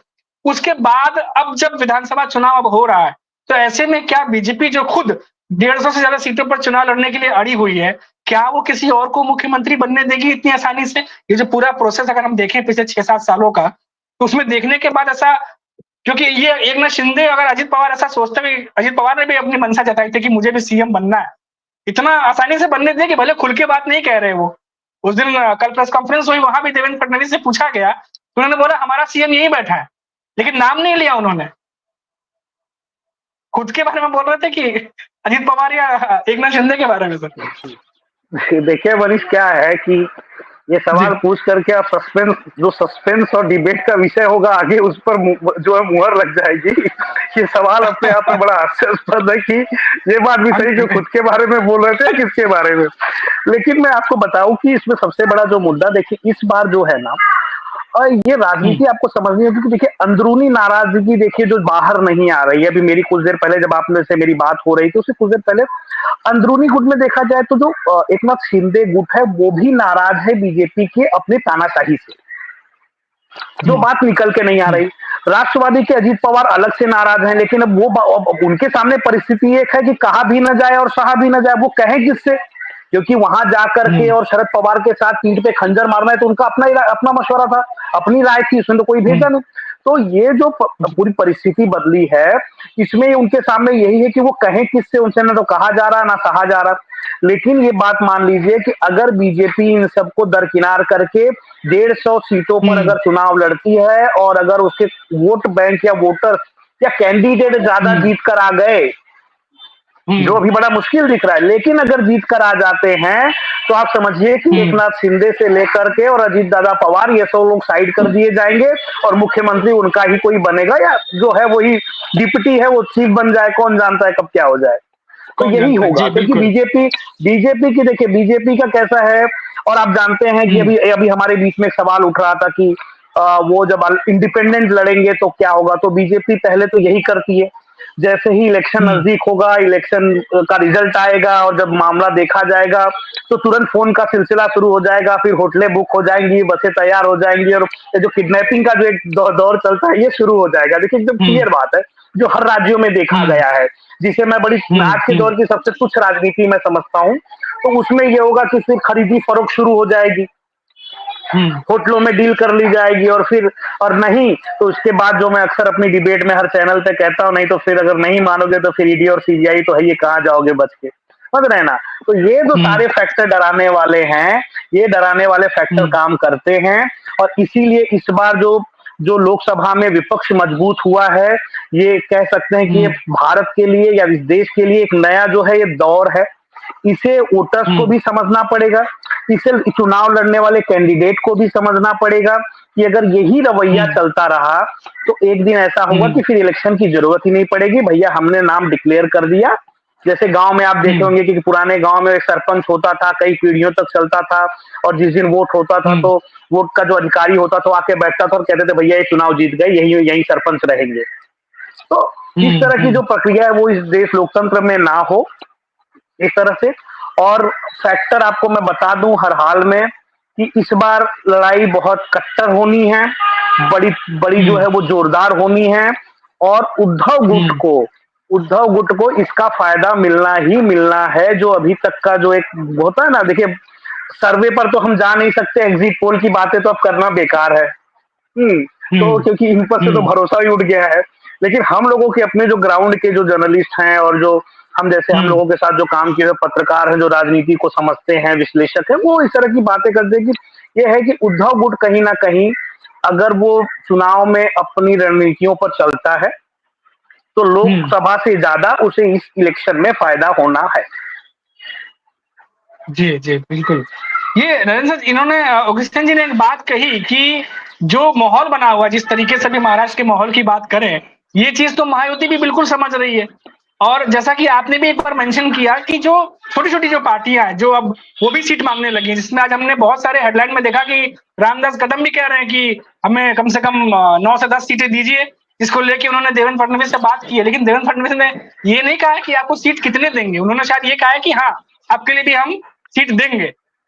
उसके बाद अब जब विधानसभा चुनाव अब हो रहा है, तो ऐसे में क्या बीजेपी जो खुद 150 से ज्यादा सीटों पर चुनाव लड़ने के लिए अड़ी हुई है, क्या वो किसी और को मुख्यमंत्री बनने देगी इतनी आसानी से? ये जो पूरा प्रोसेस अगर हम देखें पिछले 6-7 सालों का, तो उसमें देखने के बाद ऐसा, क्योंकि ये एकनाथ शिंदे, अगर अजित पवार ऐसा सोचते हैं, अजित पवार ने भी अपनी मंशा जताई थी कि मुझे भी सीएम बनना है, इतना आसानी से बनने देंगे? भले खुल के बात नहीं कह रहे वो, उस दिन कल प्रेस कॉन्फ्रेंस हुई, वहां भी देवेंद्र फडणवीस से पूछा गया, तो उन्होंने बोला हमारा सीएम यही बैठा है, लेकिन नाम नहीं लिया उन्होंने। खुद के बारे में बोल रहे थे कि अजित पवार या एकनाथ शिंदे के बारे में? सर देखिए मनीष, क्या है कि ये सवाल पूछ करके आप सस्पेंस और डिबेट का विषय होगा आगे, उस पर जो है मुहर लग जाएगी। ये सवाल अपने आप में बड़ा हास्यास्पद है कि ये बात भी सही जो खुद के बारे में बोल रहे थे, किसके बारे में। लेकिन मैं आपको बताऊं कि इसमें सबसे बड़ा जो मुद्दा, देखिए इस बार जो है ना, और ये राजनीति आपको समझनी होगी कि देखिए अंदरूनी नाराजगी देखिए जो बाहर नहीं आ रही है। अभी मेरी कुछ देर पहले जब आपने से मेरी बात हो रही थी, उससे कुछ देर पहले अंदरूनी गुट में देखा जाए तो जो एकनाथ शिंदे गुट है वो भी नाराज है बीजेपी के अपने तानाशाही से, जो बात निकल के नहीं आ रही। राष्ट्रवादी के अजीत पवार अलग से नाराज हैं, लेकिन अब वो उनके सामने परिस्थिति एक है कि कहा भी न जाए और सहा भी न जाए, वो कहें किससे? क्योंकि वहां जाकर के और शरद पवार के साथ पीठ पे खंजर मारना है, तो उनका अपना मशवरा था, अपनी राय थी, उसमें तो कोई भेजा नहीं। तो ये जो पूरी परिस्थिति बदली है, इसमें उनके सामने यही है कि वो कहें किससे, उनसे ना तो कहा जा रहा ना सहा जा रहा। लेकिन ये बात मान लीजिए कि अगर बीजेपी इन सबको दरकिनार करके 150 सीटों पर अगर चुनाव लड़ती है, और अगर उसके वोट बैंक या वोटर या कैंडिडेट ज्यादा जीत कर आ गए, जो अभी बड़ा मुश्किल दिख रहा है, लेकिन अगर जीत कर आ जाते हैं, तो आप समझिए कि एकनाथ शिंदे से लेकर के और अजीत दादा पवार, ये सब लोग साइड कर दिए जाएंगे, और मुख्यमंत्री उनका ही कोई बनेगा, या जो है वही डिप्टी है वो चीफ बन जाए, कौन जानता है कब क्या हो जाए। तो यही होगा, क्योंकि बीजेपी की देखिए, बीजेपी का कैसा है, और आप जानते हैं कि अभी हमारे बीच में सवाल उठ रहा था कि वो जब इंडिपेंडेंट लड़ेंगे तो क्या होगा। तो बीजेपी पहले तो यही करती है, जैसे ही इलेक्शन नजदीक होगा, इलेक्शन का रिजल्ट आएगा और जब मामला देखा जाएगा, तो तुरंत फोन का सिलसिला शुरू हो जाएगा, फिर होटलें बुक हो जाएंगी, बसें तैयार हो जाएंगी, और जो किडनैपिंग का जो एक दौर चलता है ये शुरू हो जाएगा। देखिए एकदम क्लियर बात है, जो हर राज्यों में देखा गया है, जिसे मैं बड़ी आज के दौर की सबसे तुच्छ राजनीति में समझता हूँ। तो उसमें ये होगा कि फिर खरीदी फरोख्त शुरू हो जाएगी, होटलों में डील कर ली जाएगी, और फिर और नहीं तो उसके बाद जो मैं अक्सर अपनी डिबेट में हर चैनल पे कहता हूँ, नहीं तो फिर अगर नहीं मानोगे तो फिर ईडी और सीबीआई तो है, ये कहाँ जाओगे बच के, समझ रहे ना। तो ये जो सारे फैक्टर डराने वाले हैं, ये डराने वाले फैक्टर काम करते हैं, और इसीलिए इस बार जो लोकसभा में विपक्ष मजबूत हुआ है, ये कह सकते हैं कि ये भारत के लिए या इस देश के लिए एक नया जो है ये दौर है। इसे वोटर्स को भी समझना पड़ेगा, इसे चुनाव लड़ने वाले कैंडिडेट को भी समझना पड़ेगा कि अगर यही रवैया चलता रहा तो एक दिन ऐसा होगा कि फिर इलेक्शन की जरूरत ही नहीं पड़ेगी। भैया हमने नाम डिक्लेयर कर दिया, जैसे गांव में आप देखे होंगे कि पुराने गांव में एक सरपंच होता था, कई पीढ़ियों तक चलता था, और जिस दिन वोट होता था तो वोट का जो अधिकारी होता था आके बैठता था और कहते थे भैया ये चुनाव जीत गए, यही यही सरपंच रहेंगे। तो इस तरह की जो प्रक्रिया है वो इस देश लोकतंत्र में ना हो एक तरह से। और फैक्टर आपको मैं बता दूं हर हाल में कि इस बार लड़ाई बहुत कट्टर होनी है, बड़ी बड़ी जो है वो जोरदार होनी है, और उद्धव गुट को इसका फायदा मिलना ही मिलना है। जो अभी तक का जो एक होता है ना, देखिए सर्वे पर तो हम जा नहीं सकते, एग्जिट पोल की बातें तो अब करना बेकार है। तो क्योंकि इन पर से तो भरोसा ही उठ गया है। लेकिन हम लोगों के अपने जो ग्राउंड के जो जर्नलिस्ट हैं और जो हम जैसे हम लोगों के साथ जो काम किए हुए पत्रकार हैं, जो राजनीति को समझते हैं, विश्लेषक हैं, वो इस तरह की बातें करते हैं कि ये है कि उद्धव गुट कहीं ना कहीं अगर वो चुनाव में अपनी रणनीतियों पर चलता है तो लोकसभा से ज्यादा उसे इस इलेक्शन में फायदा होना है। जी जी बिल्कुल। ये नरेंद्र सर, इन्होंने ऑगस्टिन जी ने एक बात कही कि जो माहौल बना हुआ है, जिस तरीके से भी महाराष्ट्र के माहौल की बात करें, ये चीज तो महायुति भी बिल्कुल समझ रही है। और जैसा कि आपने भी एक बार मेंशन किया कि जो छोटी छोटी जो पार्टियां हैं जो अब वो भी सीट मांगने लगी, जिसमें आज हमने बहुत सारे हेडलाइन में देखा कि रामदास कदम भी कह रहे हैं कि हमें कम से कम 9 से 10 सीटें दीजिए, जिसको लेके उन्होंने देवेंद्र फडणवीस से बात की है। लेकिन देवेंद्र फडणवीस ने ये नहीं कहा है कि आपको सीट कितने देंगे, उन्होंने शायद ये कहा है कि हाँ आपके लिए भी हम सीट देंगे।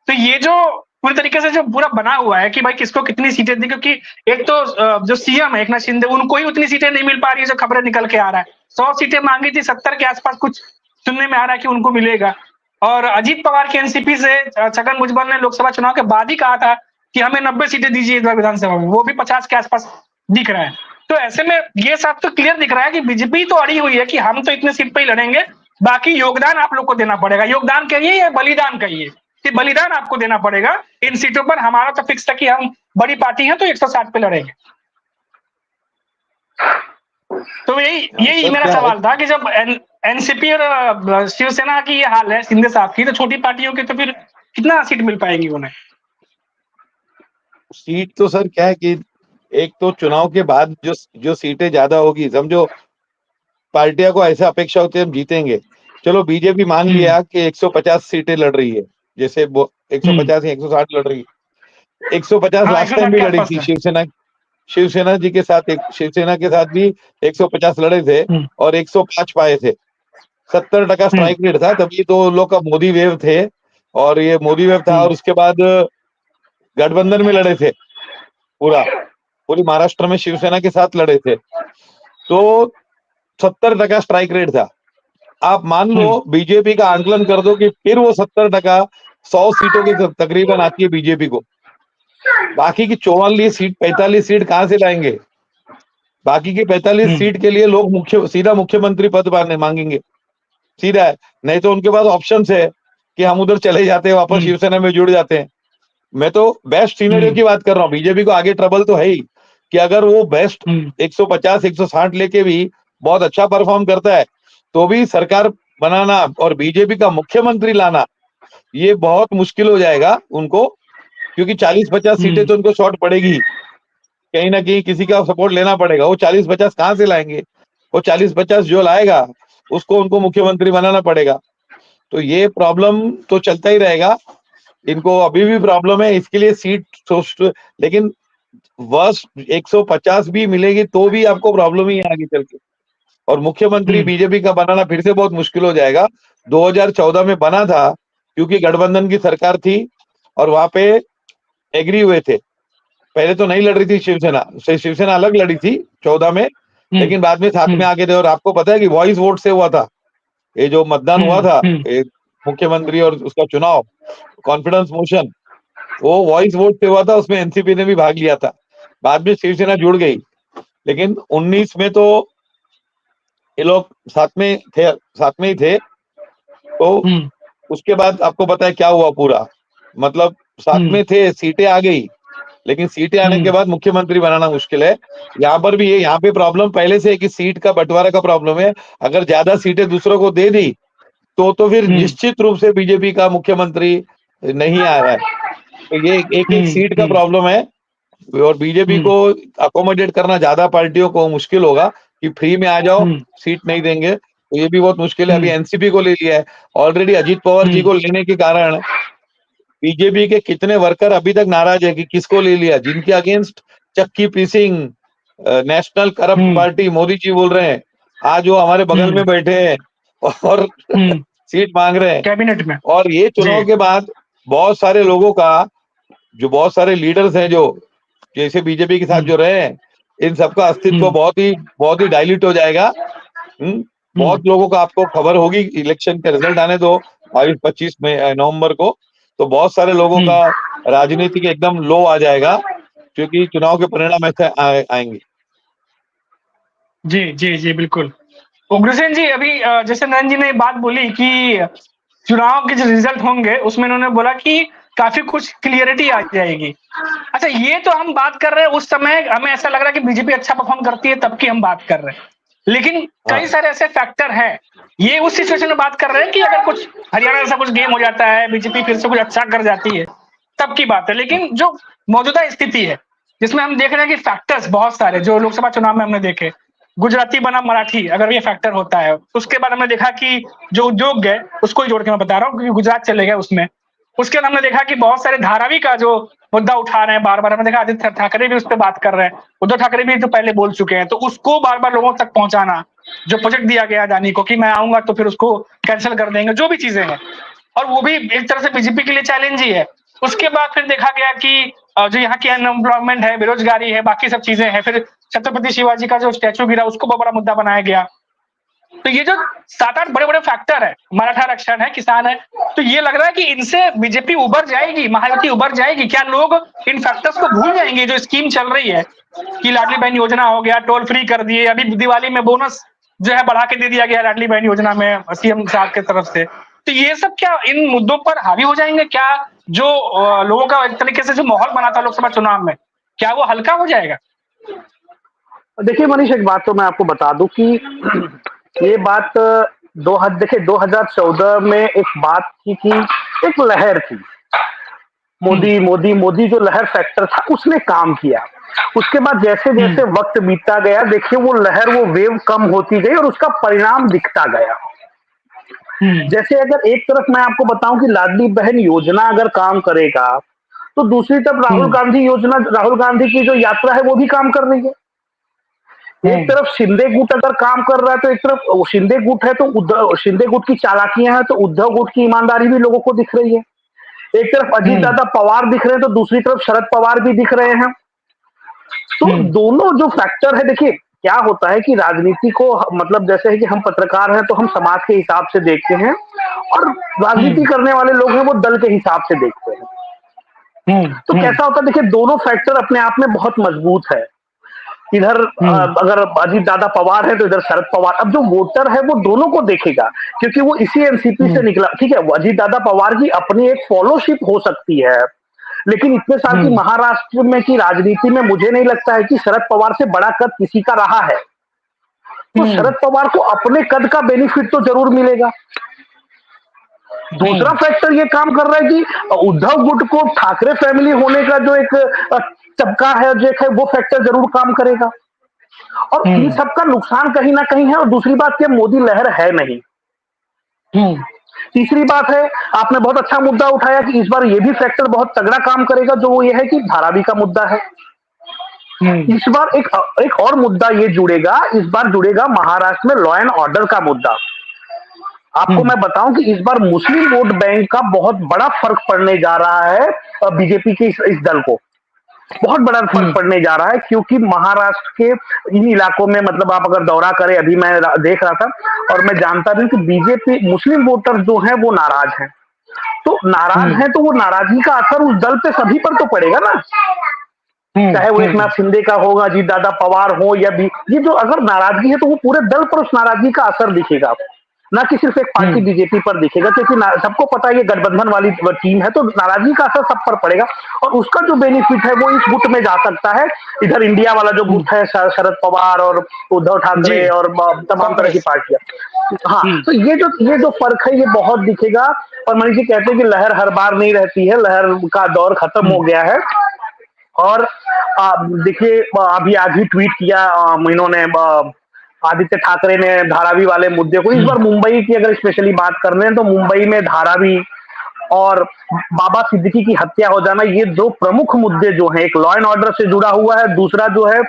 तो ये जो पूरी तरीके से जो पूरा बना हुआ है कि भाई किसको कितनी सीटें दी, क्योंकि एक तो जो सीएम है एकनाथ शिंदे, उनको ही उतनी सीटें नहीं मिल पा रही है जो खबरें निकल के आ रहा है। 100 सीटें मांगी थी, 70 के आसपास कुछ सुनने में आ रहा है कि उनको मिलेगा। और अजीत पवार की एनसीपी से छगन भुजबल ने लोकसभा चुनाव के बाद ही कहा था कि हमें 90 सीटें दीजिए इस बार विधानसभा में, वो भी 50 के आसपास दिख रहा है। तो ऐसे में ये सब तो क्लियर दिख रहा है कि बीजेपी तो अड़ी हुई है कि हम तो इतने सीट पे ही लड़ेंगे, बाकी योगदान आप लोग को देना पड़ेगा। योगदान कहिए या बलिदान कहिए, कि बलिदान आपको देना पड़ेगा इन सीटों पर। हमारा तो फिक्स था कि हम बड़ी पार्टी हैं तो 160 पे लड़ेंगे। तो यही मेरा सवाल था कि जब एनसीपी और शिवसेना की ये हाल है शिंदे साहब की, तो छोटी पार्टियों की तो फिर कितना सीट मिल पाएगी उन्हें? सीट तो सर क्या है कि एक तो चुनाव के बाद जो सीटें ज्यादा होगी, समझो पार्टियां को ऐसा अपेक्षा होती है हम जीतेंगे। चलो बीजेपी मान लिया कि 150 सीटें लड़ रही है, जैसे 150 या 160 लड़ रही है। 150 लास्ट टाइम भी लड़ी थी शिवसेना जी के साथ, शिवसेना के साथ भी 150 लड़े थे और 105 पाए थे। 70% स्ट्राइक रेट था, तभी तो लोग का मोदी वेव थे, और ये मोदी वेव था। और उसके बाद गठबंधन में लड़े थे, पूरी महाराष्ट्र में शिवसेना के साथ लड़े थे, तो 70% स्ट्राइक रेट था। आप मान लो बीजेपी का आंकलन कर दो कि फिर वो 70% 100 सीटों की तकरीबन आती है बीजेपी को। बाकी की 44 सीट 45 सीट कहां से लाएंगे? बाकी की 45 सीट के लिए लोग सीधा मुख्यमंत्री पद मांगेंगे, सीधा है। नहीं तो उनके पास ऑप्शन है कि हम उधर चले जाते हैं, वापस शिवसेना में जुड़ जाते हैं। मैं तो बेस्ट सिनेरियो की बात कर रहा हूँ। बीजेपी को आगे ट्रबल तो है ही कि अगर वो बेस्ट 150 160 लेके भी बहुत अच्छा परफॉर्म करता है तो भी सरकार बनाना और बीजेपी का मुख्यमंत्री लाना ये बहुत मुश्किल हो जाएगा उनको, क्योंकि 40-50 सीटें तो उनको शॉर्ट पड़ेगी, कहीं ना कहीं किसी का सपोर्ट लेना पड़ेगा। वो 40-50 कहां से लाएंगे? वो 40-50 जो लाएगा उसको उनको मुख्यमंत्री बनाना पड़ेगा। तो ये प्रॉब्लम तो चलता ही रहेगा, इनको अभी भी प्रॉब्लम है। इसके लिए सीट लेकिन वर्ष 150 भी मिलेगी तो भी आपको प्रॉब्लम ही है आगे चल के। और मुख्यमंत्री बीजेपी का बनाना फिर से बहुत मुश्किल हो जाएगा। 2014 में बना था क्योंकि गठबंधन की सरकार थी और वहां पे एग्री हुए थे। पहले तो नहीं लड़ रही थी शिवसेना अलग लड़ी थी 14 में, लेकिन बाद में साथ में आगे थे। और आपको पता है कि वॉइस वोट से हुआ था ये जो मतदान हुआ था मुख्यमंत्री और उसका चुनाव, कॉन्फिडेंस मोशन, वो वॉइस वोट से हुआ था, उसमें एनसीपी ने भी भाग लिया था। बाद में शिवसेना जुड़ गई, लेकिन 19 में तो ये लोग साथ में ही थे। तो उसके बाद आपको पता है क्या हुआ पूरा, मतलब साथ में थे, सीटें आ गई, लेकिन सीटें आने के बाद मुख्यमंत्री बनाना मुश्किल है। यहाँ पर भी यहाँ पे प्रॉब्लम पहले से है कि सीट का बंटवारा का प्रॉब्लम है। अगर ज्यादा सीटें दूसरों को दे दी तो फिर निश्चित रूप से बीजेपी का मुख्यमंत्री नहीं आ रहा है। तो ये एक सीट का प्रॉब्लम है और बीजेपी को अकोमोडेट करना ज्यादा पार्टियों को मुश्किल होगा कि फ्री में आ जाओ, सीट नहीं देंगे। तो ये भी बहुत मुश्किल है। अभी एनसीपी को ले लिया है ऑलरेडी। अजीत पवार जी को लेने के कारण बीजेपी के कितने वर्कर अभी तक नाराज है कि किसको ले लिया, जिनके अगेंस्ट चक्की पीसिंग national corrupt party Modi ji बोल रहे हैं, आज वो हमारे बगल में बैठे हैं और सीट मांग रहे हैं कैबिनेट में। और ये चुनाव के बाद बहुत सारे लोगों का, जो बहुत सारे लीडर्स हैं जो जैसे बीजेपी के साथ जो रहे हैं, इन सबका अस्तित्व बहुत ही डाइल्यूट हो जाएगा। बहुत लोगों का, आपको खबर होगी, इलेक्शन के रिजल्ट आने दो 22-25 नवंबर को, तो बहुत सारे लोगों का राजनीति के एकदम लो आ जाएगा, क्योंकि चुनाव के परिणाम ऐसे आएंगे। जी जी जी बिल्कुल। उग्रसेन जी, अभी जैसे नरेंद्र जी ने बात बोली कि चुनाव के जो रिजल्ट होंगे उसमें इन्होंने बोला कि काफी कुछ क्लियरिटी आ जाएगी। अच्छा, ये तो हम बात कर रहे हैं उस समय हमें ऐसा लग रहा है कि बीजेपी अच्छा परफॉर्म करती है तब की हम बात कर रहे हैं, लेकिन कई सारे ऐसे फैक्टर हैं, ये उस सिचुएशन में बात कर रहे हैं कि अगर कुछ हरियाणा जैसा कुछ गेम हो जाता है, बीजेपी फिर से कुछ अच्छा कर जाती है, तब की बात है। लेकिन जो मौजूदा स्थिति है जिसमें हम देख रहे हैं कि फैक्टर्स बहुत सारे जो लोकसभा चुनाव में हमने देखे, गुजराती बनाम मराठी अगर ये फैक्टर होता है, उसके बाद हमने देखा कि जो उद्योग है उसको ही जोड़ के मैं बता रहा हूँ क्योंकि गुजरात चले गए उसमें, उसके बाद हमने देखा कि बहुत सारे धारावी का जो मुद्दा उठा रहे हैं बार बार, हमने देखा आदित्य ठाकरे भी उस पर बात कर रहे हैं, उद्धव ठाकरे भी तो पहले बोल चुके हैं, तो उसको बार बार लोगों तक पहुंचाना, जो प्रोजेक्ट दिया गया अदानी को कि मैं आऊंगा तो फिर उसको कैंसिल कर देंगे, जो भी चीजें हैं, और वो भी एक तरह से बीजेपी के लिए चैलेंज ही है। उसके बाद फिर देखा गया कि जो यहाँ की अनएम्प्लॉयमेंट है, बेरोजगारी है, बाकी सब चीजें हैं, फिर छत्रपति शिवाजी का जो स्टैचू गिरा उसको बहुत बड़ा मुद्दा बनाया गया। तो ये जो 7-8 बड़े-बड़े फैक्टर है, मराठा आरक्षण है, किसान है, तो ये लग रहा है कि इनसे बीजेपी उबर जाएगी, महायुति उबर जाएगी। क्या लोग इन फैक्टर्स को भूल जाएंगे? जो स्कीम चल रही है कि लाडली बहन योजना हो गया, टोल फ्री कर दिए, अभी दिवाली में बोनस जो है बढ़ा के दे दिया गया लाडली बहन योजना में सीएम साहब की तरफ से, तो ये सब क्या इन मुद्दों पर हावी हो जाएंगे? क्या जो लोगों का एक तरीके से जो माहौल बना था लोकसभा चुनाव में, क्या वो हल्का हो जाएगा? देखिए मनीष, एक बात तो मैं आपको बता दूं कि ये बात देखिए 2014 में एक बात थी कि एक लहर थी, मोदी मोदी मोदी जो लहर फैक्टर था उसने काम किया। उसके बाद जैसे जैसे वक्त बीतता गया, देखिए वो लहर, वो वेव कम होती गई और उसका परिणाम दिखता गया। जैसे अगर एक तरफ मैं आपको बताऊं कि लाडली बहन योजना अगर काम करेगा, तो दूसरी तरफ राहुल गांधी की जो यात्रा है वो भी काम कर रही है। एक तरफ शिंदे गुट अगर काम कर रहा है, तो एक तरफ शिंदे गुट है, तो शिंदे गुट की चालाकियां हैं, तो उद्धव गुट की ईमानदारी भी लोगों को दिख रही है। एक तरफ अजीत दादा पवार दिख रहे हैं, तो दूसरी तरफ शरद पवार भी दिख रहे हैं। तो दोनों जो फैक्टर है, देखिए क्या होता है कि राजनीति को, मतलब जैसे है कि हम पत्रकार हैं तो हम समाज के हिसाब से देखते हैं, और राजनीति करने वाले लोग हैं वो दल के हिसाब से देखते हैं। तो कैसा होता है, देखिए दोनों फैक्टर अपने आप में बहुत मजबूत है। इधर अगर अजीत दादा पवार है तो इधर शरद पवार। अब जो वोटर है वो दोनों को देखेगा, क्योंकि वो इसी एनसीपी से निकला। ठीक है, वो अजीत दादा पवार की अपनी एक फॉलोशिप हो सकती है, लेकिन इतने साल की महाराष्ट्र में की राजनीति में मुझे नहीं लगता है कि शरद पवार से बड़ा कद किसी का रहा है। तो शरद पवार को अपने कद का बेनिफिट तो जरूर मिलेगा। दूसरा फैक्टर ये काम कर रहा है कि उद्धव गुट को ठाकरे फैमिली होने का जो एक चपका है, जो है वो फैक्टर जरूर काम करेगा, और इन सबका नुकसान कहीं ना कहीं है। और दूसरी बात क्या, मोदी लहर है नहीं। तीसरी बात है, आपने बहुत अच्छा मुद्दा उठाया कि इस बार ये भी फैक्टर बहुत तगड़ा काम करेगा, जो वो ये है कि धारावी का मुद्दा है। इस बार एक और मुद्दा ये जुड़ेगा, इस बार जुड़ेगा महाराष्ट्र में लॉ एंड ऑर्डर का मुद्दा। आपको मैं बताऊं कि इस बार मुस्लिम वोट बैंक का बहुत बड़ा फर्क पड़ने जा रहा है बीजेपी के इस दल को, बहुत बड़ा फर्क पड़ने जा रहा है, क्योंकि महाराष्ट्र के इन इलाकों में, मतलब आप अगर दौरा करें, अभी मैं देख रहा था और मैं जानता भी कि बीजेपी मुस्लिम वोटर जो हैं वो नाराज हैं। तो नाराज हैं तो वो नाराजगी का असर उस दल पे सभी पर तो पड़ेगा ना, चाहे वो एकनाथ शिंदे का होगा, अजीत दादा पवार हो या भी, ये जो अगर नाराजगी है तो वो पूरे दल पर उस नाराजगी का असर दिखेगा, ना कि सिर्फ एक पार्टी बीजेपी पर दिखेगा, क्योंकि सबको पता है ये गठबंधन वाली टीम है, तो नाराजगी का असर सब पर पड़ेगा। और उसका जो बेनिफिट है वो इस गुट में जा सकता है। इधर इंडिया वाला जो गुट है, शरद पवार और उद्धव ठाकरे और तमाम तरह की पार्टियां, हाँ, तो ये जो फर्क है ये बहुत दिखेगा। और मनीष जी कहते हैं कि लहर हर बार नहीं रहती है, लहर का दौर खत्म हो गया है। और देखिए अभी आज ही ट्वीट किया इन्होंने आदित्य ठाकरे ने धारावी वाले मुद्दे को, इस बार मुंबई की अगर स्पेशली बात कर रहे हैं तो मुंबई में धारावी और बाबा सिद्दीकी की हत्या हो जाना, ये दो प्रमुख मुद्दे जो हैं, एक लॉ एंड ऑर्डर से जुड़ा हुआ है, दूसरा जो है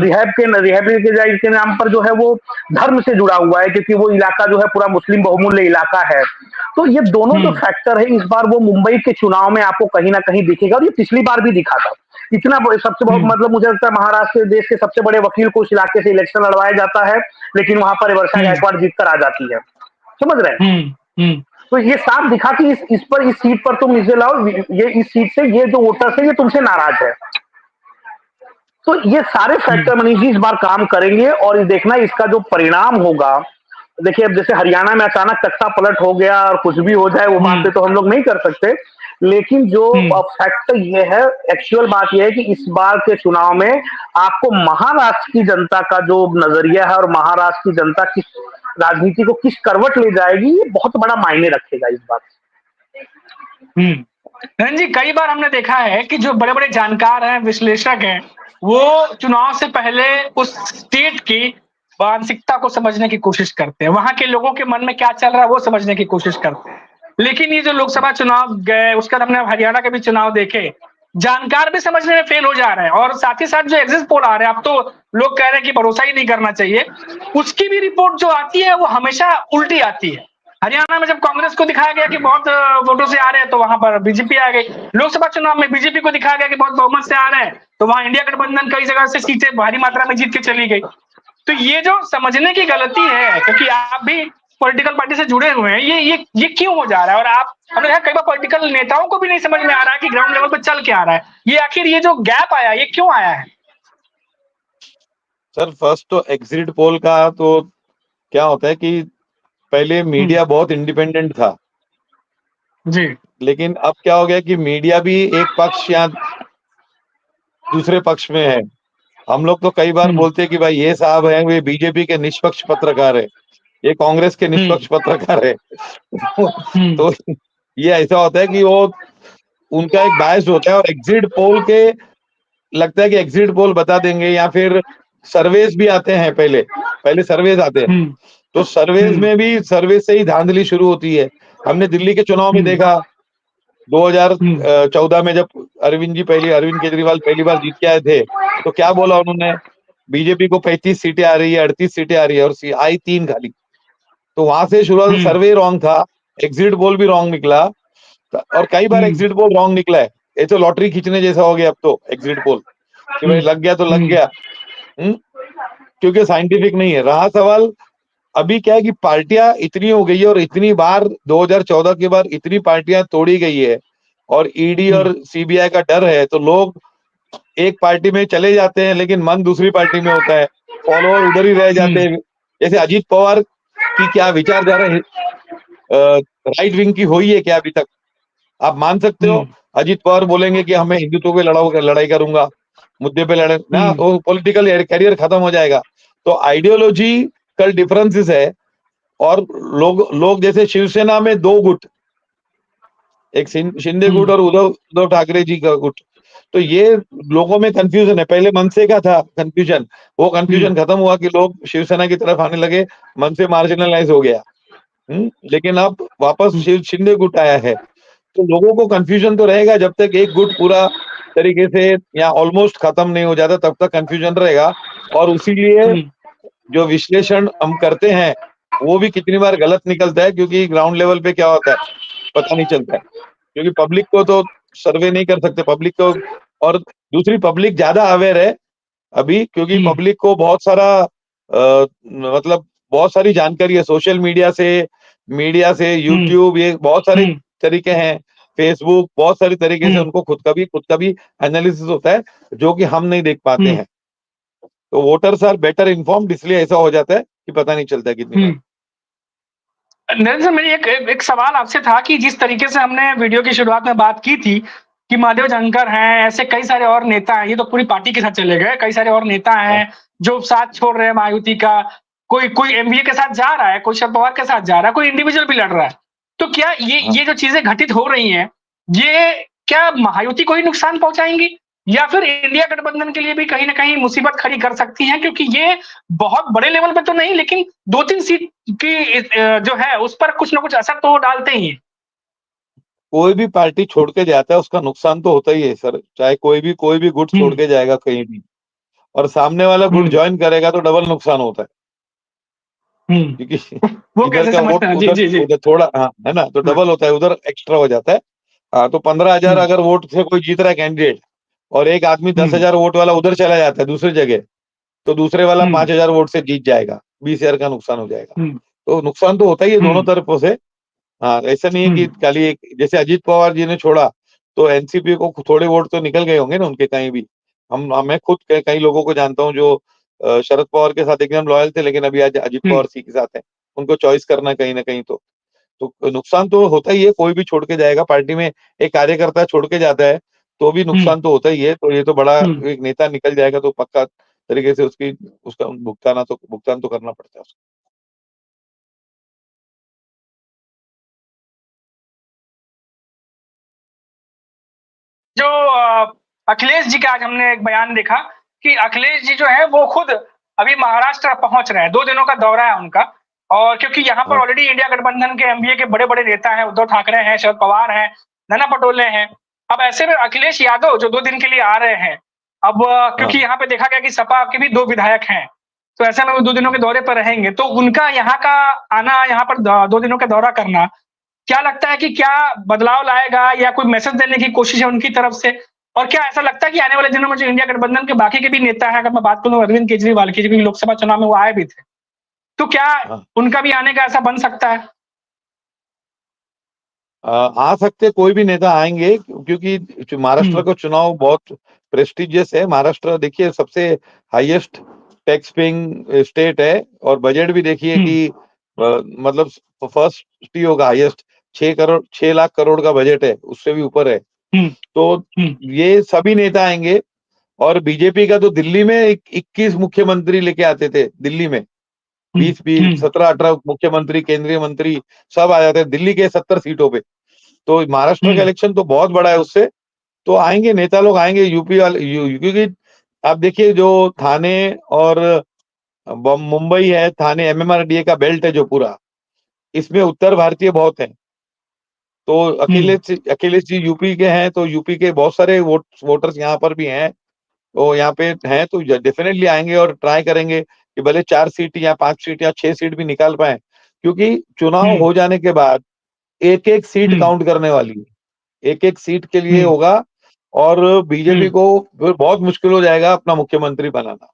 रिहैबिलिटेशन के नाम पर जो है वो धर्म से जुड़ा हुआ है, क्योंकि वो इलाका जो है पूरा मुस्लिम बहुमूल्य इलाका है। तो ये दोनों जो फैक्टर है इस बार वो मुंबई के चुनाव में आपको कहीं ना कहीं दिखेगा, और ये पिछली बार भी दिखा था। इतना सबसे बहुत मतलब मुझे लगता है महाराष्ट्र देश के सबसे बड़े वकील को उस इलाके से इलेक्शन लड़वाया जाता है, लेकिन वहां पर वर्षा गायकवाड़ जीत कर आ जाती है, समझ रहे हैं। तो ये साफ दिखा कि इस सीट पर तुम इसे लाओ, ये इस सीट से ये जो वोटर्स है ये तुमसे नाराज है। तो ये सारे फैक्टर मनीष जी इस बार काम करेंगे, और देखना इसका जो परिणाम होगा। देखिए अब जैसे हरियाणा में अचानक तख्ता पलट हो गया और कुछ भी हो जाए, वो बात पे तो हम लोग नहीं कर सकते, लेकिन जो फैक्टर ये है, एक्चुअल बात ये है कि इस बार के चुनाव में आपको महाराष्ट्र की जनता का जो नजरिया है और महाराष्ट्र की जनता किस राजनीति को किस करवट ले जाएगी, ये बहुत बड़ा मायने रखेगा इस बार। नरेंद्र जी, कई बार हमने देखा है कि जो बड़े बड़े जानकार हैं, विश्लेषक हैं, वो चुनाव से पहले उस स्टेट की मानसिकता को समझने की कोशिश करते हैं, वहां के लोगों के मन में क्या चल रहा है वो समझने की कोशिश करते हैं। लेकिन ये जो लोकसभा चुनाव गए, उसके बाद हमने हरियाणा के भी चुनाव देखे, जानकार भी समझने में फेल हो जा रहे हैं, और साथ ही साथ जो एग्जिट पोल आ रहे हैं, अब तो लोग कह रहे हैं कि भरोसा ही नहीं करना चाहिए, उसकी भी रिपोर्ट जो आती है वो हमेशा उल्टी आती है। हरियाणा में जब कांग्रेस को दिखाया गया कि बहुत वोटों से आ रहे हैं, तो वहां पर बीजेपी आ गई। लोकसभा चुनाव में बीजेपी को दिखाया गया कि बहुत बहुमत से आ रहे हैं, तो वहां इंडिया गठबंधन कई जगह से सीटें भारी मात्रा में जीत के चली गई। तो ये जो समझने की गलती है, क्योंकि आप भी पॉलिटिकल पार्टी से जुड़े हुए हैं, ये क्यों हो जा रहा है? और आप हमने देखा कई बार पॉलिटिकल नेताओं को भी नहीं समझ में आ रहा है कि ग्राउंड लेवल पर चल क्या आ रहा है, ये आखिर ये जो गैप आया ये क्यों आया है? सर फर्स्ट तो एग्जिट पोल का तो क्या होता है कि पहले मीडिया बहुत इंडिपेंडेंट था जी, लेकिन अब क्या हो गया कि मीडिया भी एक पक्ष या दूसरे पक्ष में है। हम लोग तो कई बार बोलते हैं कि भाई ये साहब हैं, वे बीजेपी के निष्पक्ष पत्रकार है, ये कांग्रेस के निष्पक्ष पत्रकार है। तो ये ऐसा होता है कि वो उनका एक बायस होता है, और एग्जिट पोल के लगता है कि एग्जिट पोल बता देंगे, या फिर सर्वेस भी आते हैं, पहले सर्वेस आते हैं, तो सर्वेस में भी सर्वेस से ही धांधली शुरू होती है। हमने दिल्ली के चुनाव में देखा 2014 में जब अरविंद केजरीवाल पहली बार जीत के आए थे, तो क्या बोला उन्होंने, बीजेपी को 35 सीटें आ रही है, 38 सीटें आ रही है, और आई 3 खाली। तो वहां से शुरुआत सर्वे रॉन्ग था, एग्जिट पोल भी रॉन्ग निकला, और कई बार एग्जिट पोल रॉन्ग निकला है। ये तो लॉटरी खींचने जैसा हो गया अब तो एग्जिट पोल, कि भाई लग गया तो लग गया, क्योंकि साइंटिफिक नहीं है। रहा सवाल अभी क्या है कि पार्टियां इतनी हो गई है, और इतनी बार 2014 के बाद इतनी पार्टियां तोड़ी गई है, और ईडी और सीबीआई का डर है, तो लोग एक पार्टी में चले जाते हैं लेकिन मन दूसरी पार्टी में होता है, फॉलोअर उधर ही रह जाते हैं। जैसे अजीत पवार की क्या विचारधारा राइट विंग की हुई है क्या अभी तक? आप मान सकते हो अजीत पवार बोलेंगे कि हमें हिंदुत्व पे लड़ाई करूंगा, मुद्दे पे लड़े ना, वो पॉलिटिकल कैरियर खत्म हो जाएगा। तो आइडियोलॉजिकल डिफरेंसेस है, और लोग जैसे शिवसेना में 2 गुट, एक शिंदे गुट और उद्धव ठाकरे जी का गुट, तो ये लोगों में कंफ्यूजन है। पहले मनसे का था कंफ्यूजन, वो कंफ्यूजन खत्म हुआ कि लोग शिवसेना की तरफ आने लगे, मनसे मार्जिनलाइज हो गया। लेकिन अब वापस शिंदे गुट आया है, तो लोगों को कंफ्यूजन तो रहेगा जब तक एक गुट पूरा तरीके से या ऑलमोस्ट खत्म नहीं हो जाता, तब तक कंफ्यूजन रहेगा। और उसीलिए जो विश्लेषण हम करते हैं वो भी कितनी बार गलत निकलता है, क्योंकि ग्राउंड लेवल पे क्या होता है पता नहीं चलता है, क्योंकि पब्लिक को तो सर्वे नहीं कर सकते पब्लिक को, और दूसरी पब्लिक ज्यादा अवेयर है अभी, क्योंकि पब्लिक को बहुत सारा मतलब बहुत सारी जानकारी है सोशल मीडिया से, यूट्यूब, ये बहुत सारे तरीके हैं, फेसबुक, बहुत सारी तरीके से उनको खुद का भी एनालिसिस होता है जो कि हम नहीं देख पाते हैं। तो वोटर्स आर बेटर इन्फॉर्म्ड, इसलिए ऐसा हो जाता है कि पता नहीं चलता कितनी बार। नरेंद्र, मेरी एक सवाल आपसे था कि जिस तरीके से हमने वीडियो की शुरुआत में बात की थी कि महादेव जानकर हैं, ऐसे कई सारे और नेता हैं, ये तो पूरी पार्टी के साथ चले गए, कई सारे और नेता हैं जो साथ छोड़ रहे हैं महायुति का, कोई एमवीए के साथ जा रहा है, कोई शरद पवार के साथ जा रहा है, कोई इंडिविजुअल भी लड़ रहा है। तो क्या ये जो चीजें घटित हो रही हैं, ये क्या महायुति को ही नुकसान पहुंचाएंगी? या फिर इंडिया गठबंधन के लिए भी कहीं ना कहीं मुसीबत खड़ी कर सकती हैं, क्योंकि ये बहुत बड़े लेवल पे तो नहीं, लेकिन 2-3 सीट की जो है उस पर कुछ ना कुछ असर तो डालते ही हैं। कोई भी पार्टी छोड़ के जाता है उसका नुकसान तो होता ही है सर, चाहे कोई भी गुट छोड़ के जाएगा कहीं भी, और सामने वाला गुट ज्वाइन करेगा तो डबल नुकसान होता है, क्योंकि वो इधर कैसे का वोट समझते हैं? जी उधर जी जी। उधर थोड़ा, हाँ है ना, तो डबल होता है, उधर एक्स्ट्रा हो जाता है। हाँ, तो 15,000 अगर वोट से कोई जीत रहा है कैंडिडेट, और एक आदमी 10,000 वोट वाला उधर चला जाता है दूसरी जगह, तो दूसरे वाला 5,000 वोट से जीत जाएगा, 20,000 का नुकसान हो जाएगा। तो नुकसान तो होता ही है दोनों तरफों से। हाँ, ऐसा नहीं है कि खाली एक, जैसे अजीत पवार जी ने छोड़ा तो एनसीपी को थोड़े वोट तो निकल गए होंगे ना उनके कहीं भी। मैं खुद कई लोगों को जानता हूँ जो शरद पवार के साथ एकदम लॉयल थे, लेकिन अभी आज अजीत पवार जी के साथ हैं। उनको चॉइस करना कहीं ना कहीं तो नुकसान तो होता ही है, कोई भी छोड़ के जाएगा पार्टी में, एक कार्यकर्ता छोड़ के जाता है तो भी नुकसान तो होता ही है। तो ये तो बड़ा, एक नेता निकल जाएगा तो पक्का तरीके से उसका भुगतान तो करना पड़ता है उसको। जो अखिलेश जी का आज हमने एक बयान देखा कि अखिलेश जी जो है वो खुद अभी महाराष्ट्र पहुंच रहे हैं, 2 दिनों का दौरा है उनका। और क्योंकि यहाँ पर ऑलरेडी इंडिया गठबंधन के एमबीए के बड़े बड़े नेता हैं, उद्धव ठाकरे हैं, शरद पवार हैं, नाना पटोले हैं। अब ऐसे में अखिलेश यादव जो 2 दिन के लिए आ रहे हैं, अब क्योंकि यहाँ पे देखा गया कि सपा के भी 2 विधायक हैं, तो ऐसे में वो 2 दिनों के दौरे पर रहेंगे, तो उनका यहाँ का आना, यहाँ पर 2 दिनों का दौरा करना, क्या लगता है कि क्या बदलाव लाएगा या कोई मैसेज देने की कोशिश है उनकी तरफ से? और क्या ऐसा लगता है कि आने वाले दिनों में जो इंडिया गठबंधन के बाकी के भी नेता हैं, अगर मैं बात करूं अरविंद केजरीवाल की, जो कि लोकसभा चुनाव में वो आए भी थे, तो क्या उनका भी आने का ऐसा बन सकता है? आ सकते, कोई भी नेता आएंगे, क्योंकि महाराष्ट्र का चुनाव बहुत प्रेस्टिजियस है। महाराष्ट्र देखिए सबसे हाईएस्ट टैक्स पेइंग स्टेट है, और बजट भी देखिए कि मतलब फर्स्ट ही होगा हाईएस्ट, 6 लाख करोड़ का बजट है, उससे भी ऊपर है। तो ये सभी नेता आएंगे। और बीजेपी का तो दिल्ली में 21 मुख्यमंत्री लेके आते थे, दिल्ली में 20 17-18 मुख्यमंत्री, केंद्रीय मंत्री सब आ जाते हैं दिल्ली के 70 सीटों पे। तो महाराष्ट्र का इलेक्शन तो बहुत बड़ा है उससे, तो आएंगे नेता लोग, आएंगे यूपी वाले, क्योंकि आप देखिए जो थाने और मुंबई है, थाने एमएमआरडीए का बेल्ट है जो पूरा, इसमें उत्तर भारतीय बहुत हैं। तो अखिलेश जी यूपी के हैं, तो यूपी के बहुत सारे वोटर्स यहाँ पर भी हैं, तो यहाँ पे हैं, तो डेफिनेटली आएंगे और ट्राई करेंगे कि भले 4 सीट या 5 सीट या 6 सीट भी निकाल पाए, क्योंकि चुनाव हो जाने के बाद एक एक सीट काउंट करने वाली है, एक एक सीट के लिए होगा, और बीजेपी को फिर बहुत मुश्किल हो जाएगा अपना मुख्यमंत्री बनाना।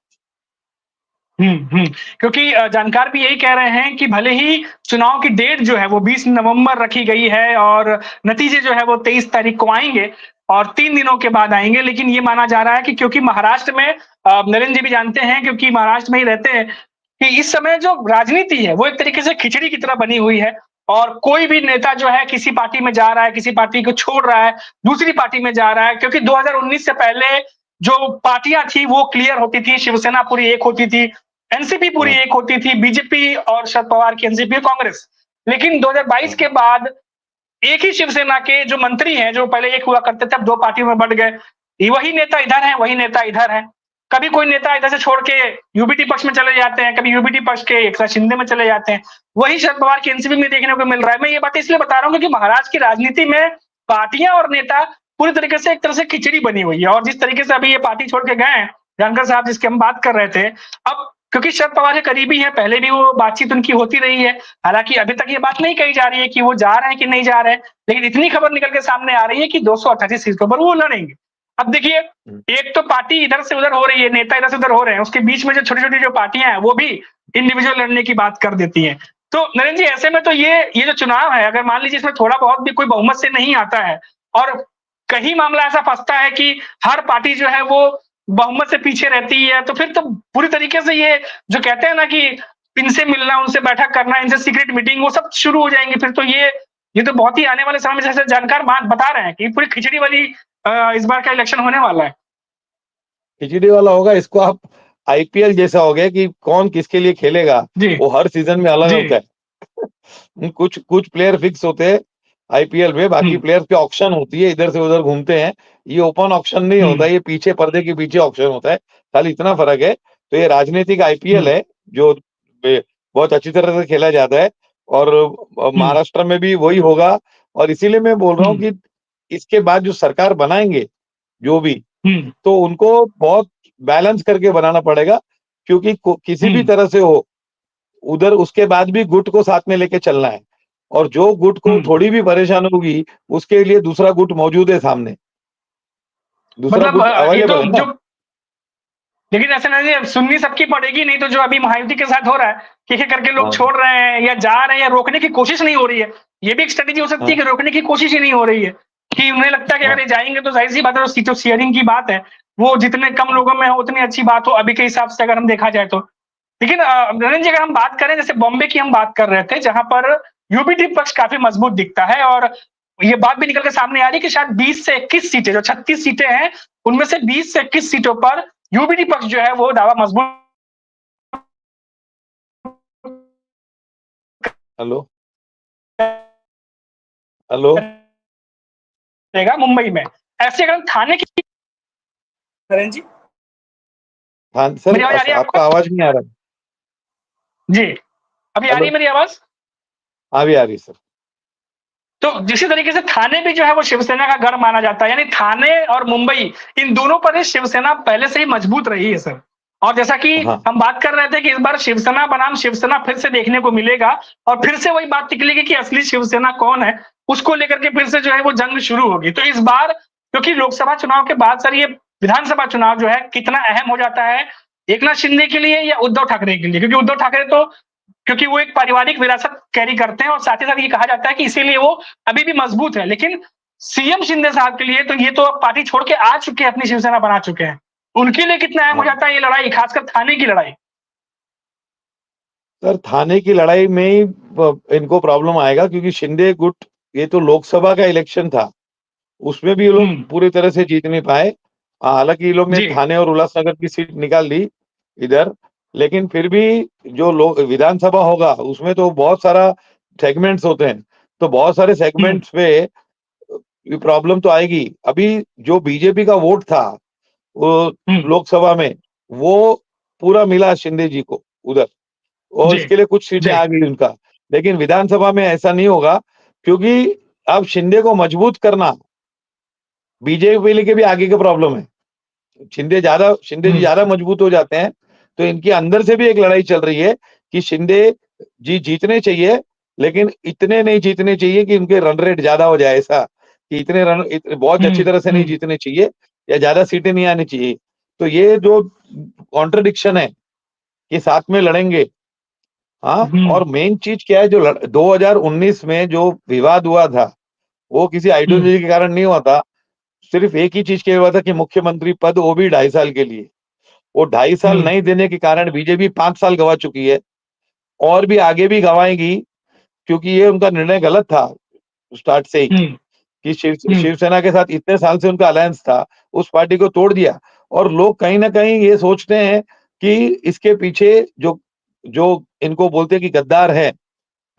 क्योंकि जानकार भी यही कह रहे हैं कि भले ही चुनाव की डेट जो है वो 20 नवंबर रखी गई है और नतीजे जो है वो 23 तारीख को आएंगे और 3 दिनों के बाद आएंगे, लेकिन ये माना जा रहा है कि क्योंकि महाराष्ट्र में नरेंद्र जी भी जानते हैं, क्योंकि महाराष्ट्र में ही रहते हैं, कि इस समय जो राजनीति है वो एक तरीके से खिचड़ी की तरह बनी हुई है। और कोई भी नेता जो है किसी पार्टी में जा रहा है, किसी पार्टी को छोड़ रहा है, दूसरी पार्टी में जा रहा है, क्योंकि 2019 से पहले जो पार्टियां थी वो क्लियर होती थी, शिवसेना पूरी एक होती थी, एनसीपी पूरी एक होती थी, बीजेपी और शरद पवार की एनसीपी, कांग्रेस। लेकिन 2022 के बाद एक ही शिवसेना के जो मंत्री हैं, जो पहले एक हुआ करते थे, अब 2 पार्टियों में बढ़ गए। वही नेता इधर है, वही नेता इधर है। कभी कोई नेता इधर से छोड़ के यूबीटी पक्ष में चले जाते हैं, कभी यूबीटी पक्ष के एकनाथ शिंदे में चले जाते हैं। वही शरद पवार की एनसीपी में देखने को मिल रहा है। मैं ये बात इसलिए बता रहा हूँ क्योंकि महाराष्ट्र की राजनीति में पार्टियां और नेता पूरी तरीके से एक तरह से खिचड़ी बनी हुई है। और जिस तरीके से अभी ये पार्टी छोड़ के गए हैं, जानकर साहब जिसकी हम बात कर रहे थे, अब क्योंकि शरद पवार के करीबी है, पहले भी वो बातचीत उनकी होती रही है। हालांकि अभी तक ये बात नहीं कही जा रही है कि वो जा रहे हैं कि नहीं जा रहे हैं, लेकिन इतनी खबर निकल के सामने आ रही है कि 288 सीटों पर वो लड़ेंगे। अब देखिए, एक तो पार्टी इधर से उधर हो रही है, नेता इधर से उधर हो रहे हैं, उसके बीच में जो छोटी छोटी जो पार्टियां हैं वो भी इंडिविजुअल लड़ने की बात कर देती हैं। तो नरेंद्र जी, ऐसे में तो ये जो चुनाव है, अगर मान लीजिए इसमें थोड़ा बहुत भी कोई बहुमत से नहीं आता है और कहीं मामला ऐसा फंसता है कि हर पार्टी जो है वो बहुमत से पीछे रहती है, तो फिर तो पूरी तरीके से ये जो कहते हैं ना कि इनसे मिलना, उनसे बैठक करना, इनसे सीक्रेट मीटिंग, वो सब शुरू हो जाएंगे। फिर तो ये तो बहुत ही आने वाले समय में, जैसे जानकार बता रहे हैं कि पूरी खिचड़ी वाली इस बार का इलेक्शन होने वाला है। खिचड़ी वाला होगा, इसको आप आईपीएल जैसा हो गया कि कौन किसके लिए खेलेगा, वो हर सीजन में अलग होता है। कुछ प्लेयर फिक्स होते हैं आईपीएल में बाकी प्लेयर्स की ऑक्शन होती है, इधर से उधर घूमते हैं, ये ओपन ऑक्शन नहीं होता, ये पीछे पर्दे के पीछे ऑक्शन होता है, खाली इतना फर्क है। तो ये राजनीतिक आईपीएल है जो बहुत अच्छी तरह से खेला जाता है, और महाराष्ट्र में भी वही होगा। और इसीलिए मैं बोल रहा हूँ कि इसके बाद जो सरकार बनाएंगे जो भी, तो उनको बहुत बैलेंस करके बनाना पड़ेगा, क्योंकि किसी भी तरह से हो उधर उसके बाद भी गुट को साथ में लेके चलना है, और जो गुट को थोड़ी भी परेशानी होगी उसके लिए दूसरा गुट मौजूद है सामने, दूसरा गुट अवेलेबल है ना। लेकिन ऐसा नहीं, सुननी सबकी पड़ेगी, नहीं तो जो अभी महायुति के साथ हो रहा है कि करके लोग छोड़ रहे हैं या जा रहे हैं या रोकने की कोशिश नहीं हो रही है, ये भी एक स्ट्रेटेजी हो सकती है कि रोकने की कोशिश ही नहीं हो रही है, कि उन्हें लगता है कि अगर ये जाएंगे तो जाहिर सी बात है, सीटों शेयरिंग की बात है, वो जितने कम लोगों में हो उतनी अच्छी बात हो अभी के हिसाब से अगर हम देखा जाए तो। लेकिन नरेंद्र जी, अगर हम बात करें, जैसे बॉम्बे की हम बात कर रहे थे, जहां पर यूपीटी पक्ष काफी मजबूत दिखता है, और ये बात भी निकल के सामने आ रही है कि शायद 20 से 21 सीटें, जो 36 सीटें हैं उनमें से 20 से 21 सीटों पर यूपीटी पक्ष जो है वो दावा मजबूत। हेलो हेलो रहेगा मुंबई में। ऐसे अगर थाने की, नरेंद्र जी हाँ सर, मेरी आवाज आ रही है आपका आवाज नहीं आ रहा जी, अभी आ रही है मेरी आवाज? अभी आ रही सर। तो जिसी तरीके से थाने भी जो है वो शिवसेना का गढ़ माना जाता है, यानी थाने और मुंबई, इन दोनों पर ही शिवसेना पहले से ही मजबूत रही है सर। और जैसा कि हम बात कर रहे थे कि इस बार शिवसेना बनाम शिवसेना फिर से देखने को मिलेगा, और फिर से वही बात निकलेगी कि असली शिवसेना कौन है, उसको लेकर के फिर से जो है वो जंग शुरू होगी। तो इस बार क्योंकि लोकसभा चुनाव के बाद सर ये विधानसभा चुनाव जो है कितना अहम हो जाता है एकनाथ शिंदे के लिए या उद्धव ठाकरे के लिए, क्योंकि उद्धव ठाकरे तो क्योंकि वो एक पारिवारिक विरासत कैरी करते हैं, और साथ ही साथ ये कहा जाता है कि इसीलिए वो अभी भी मजबूत है। लेकिन सीएम शिंदे साहब के लिए तो ये तो पार्टी छोड़ के आ चुके हैं, अपनी शिवसेना बना चुके हैं, उनके लिए कितना अहम हो जाता है ये लड़ाई, खासकर थाने की लड़ाई? सर थाने की लड़ाई में ही इनको प्रॉब्लम आएगा, क्योंकि शिंदे गुट, ये तो लोकसभा का इलेक्शन था, उसमें भी ये लोग पूरी तरह से जीत नहीं पाए। हालांकि ये लोग ने थाने और उल्लासनगर की सीट निकाल ली इधर, लेकिन फिर भी जो लोग विधानसभा होगा उसमें तो बहुत सारा सेगमेंट्स होते हैं, तो बहुत सारे सेगमेंट्स पे प्रॉब्लम तो आएगी। अभी जो बीजेपी का वोट था वो लोकसभा में, वो पूरा मिला शिंदे जी को उधर, और इसके लिए कुछ सीटें आ गई उनका। लेकिन विधानसभा में ऐसा नहीं होगा, क्योंकि अब शिंदे को मजबूत करना बीजेपी के भी आगे का प्रॉब्लम है। शिंदे जी ज्यादा मजबूत हो जाते हैं तो इनके अंदर से भी एक लड़ाई चल रही है कि शिंदे जी जीतने चाहिए, लेकिन इतने नहीं जीतने चाहिए कि उनके रन रेट ज्यादा हो जाए, ऐसा कि इतने रन बहुत अच्छी तरह से नहीं जीतने चाहिए, या ज्यादा सीटें नहीं आनी चाहिए। तो ये जो कॉन्ट्रडिक्शन है कि साथ में लड़ेंगे, हाँ। और मेन चीज क्या है, जो 2019 में जो विवाद हुआ था वो किसी आइडियोलॉजी के कारण नहीं हुआ था, सिर्फ एक ही चीज के हुआ था कि मुख्यमंत्री पद, वो भी 2.5 साल के लिए। वो 2.5 साल नहीं देने के कारण बीजेपी 5 साल गवा चुकी है, और भी आगे भी गवाएगी, क्योंकि ये उनका निर्णय गलत था स्टार्ट से ही, कि शिवसेना के साथ इतने साल से उनका अलायंस था, उस पार्टी को तोड़ दिया। और लोग कहीं ना कहीं ये सोचते हैं कि इसके पीछे जो इनको बोलते हैं कि गद्दार है,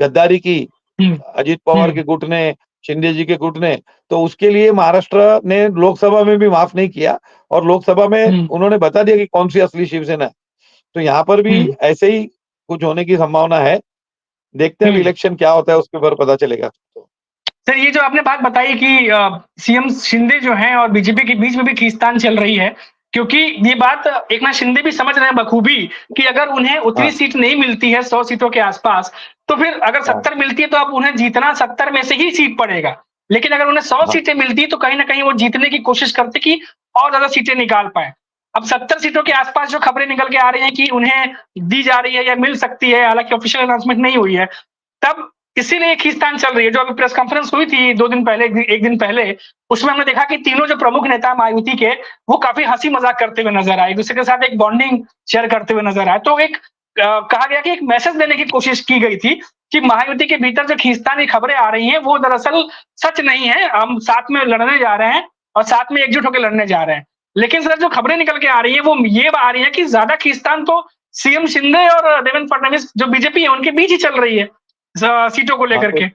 गद्दारी की अजीत पवार के गुट ने, शिंदे जी के गुट ने, तो उसके लिए महाराष्ट्र ने लोकसभा में भी माफ नहीं किया, और लोकसभा में उन्होंने बता दिया कि कौन सी असली शिवसेना है। तो यहाँ पर भी ऐसे ही कुछ होने की संभावना है। देखते हैं इलेक्शन क्या होता है, उसके ऊपर पता चलेगा। तो सर ये जो आपने बात बताई कि सीएम शिंदे जो हैं और बीजेपी के बीच में भी खींचतान चल रही है, क्योंकि ये बात एकनाथ शिंदे भी समझ रहे हैं बखूबी कि अगर उन्हें उतनी सीट नहीं मिलती है 100 सीटों के आसपास, तो फिर अगर 70 मिलती है तो अब उन्हें जीतना 70 में से ही सीट पड़ेगा। लेकिन अगर उन्हें 100 सीटें मिलती तो कहीं ना कहीं वो जीतने की कोशिश करते कि और ज्यादा सीटें निकाल पाए। अब 70 सीटों के आसपास जो खबरें निकल के आ रही हैं कि उन्हें दी जा रही है या मिल सकती है, हालांकि ऑफिशियल अनाउंसमेंट नहीं हुई है, तब इसीलिए खींचतान चल रही है। जो अभी प्रेस कॉन्फ्रेंस हुई थी 2 दिन पहले, एक दिन पहले, उसमें हमने देखा कि तीनों जो प्रमुख नेता महायुति के, वो काफी हंसी मजाक करते हुए नजर आए, एक दूसरे के साथ एक बॉन्डिंग शेयर करते हुए नजर आए। तो एक कहा गया कि एक मैसेज देने की कोशिश की गई थी कि महायुति के भीतर जो खींचतान की खबरें आ रही हैं वो दरअसल सच नहीं है, हम साथ में लड़ने जा रहे हैं और साथ में एकजुट होकर लड़ने जा रहे हैं। लेकिन सर जो खबरें निकल के आ रही है वो ये आ रही है कि ज्यादा खींचतान तो सीएम शिंदे और देवेंद्र फडणवीस जो बीजेपी है उनके बीच ही चल रही है सीटों को लेकर के।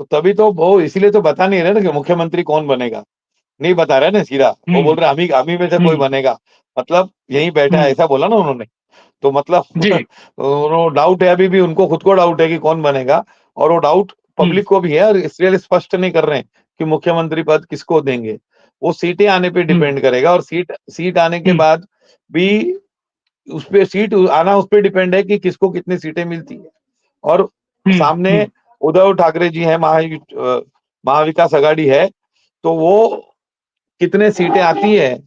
तो तभी तो वो इसीलिए तो बता नहीं रहे ना कि मुख्यमंत्री कौन बनेगा, नहीं बता रहे ना सीधा, वो बोल रहे हम ही में से कोई बनेगा, मतलब यहीं बैठा है, ऐसा बोला ना उन्होंने। तो मतलब जी। उनको डाउट है, अभी भी उनको खुद को डाउट है कि कौन बनेगा, और वो डाउट पब्लिक को भी है, और इसलिए स्पष्ट नहीं कर रहे हैं कि मुख्यमंत्री पद किसको देंगे। वो सीटें आने पे डिपेंड करेगा, और सीट आने के बाद भी उस पे सीट आना उस पे डिपेंड है कि किसको कितनी सीटें मिलती है। और सामने उद्धव ठाकरे जी हैं, महाविकास आघाड़ी है, तो वो कितने सीटें आती है,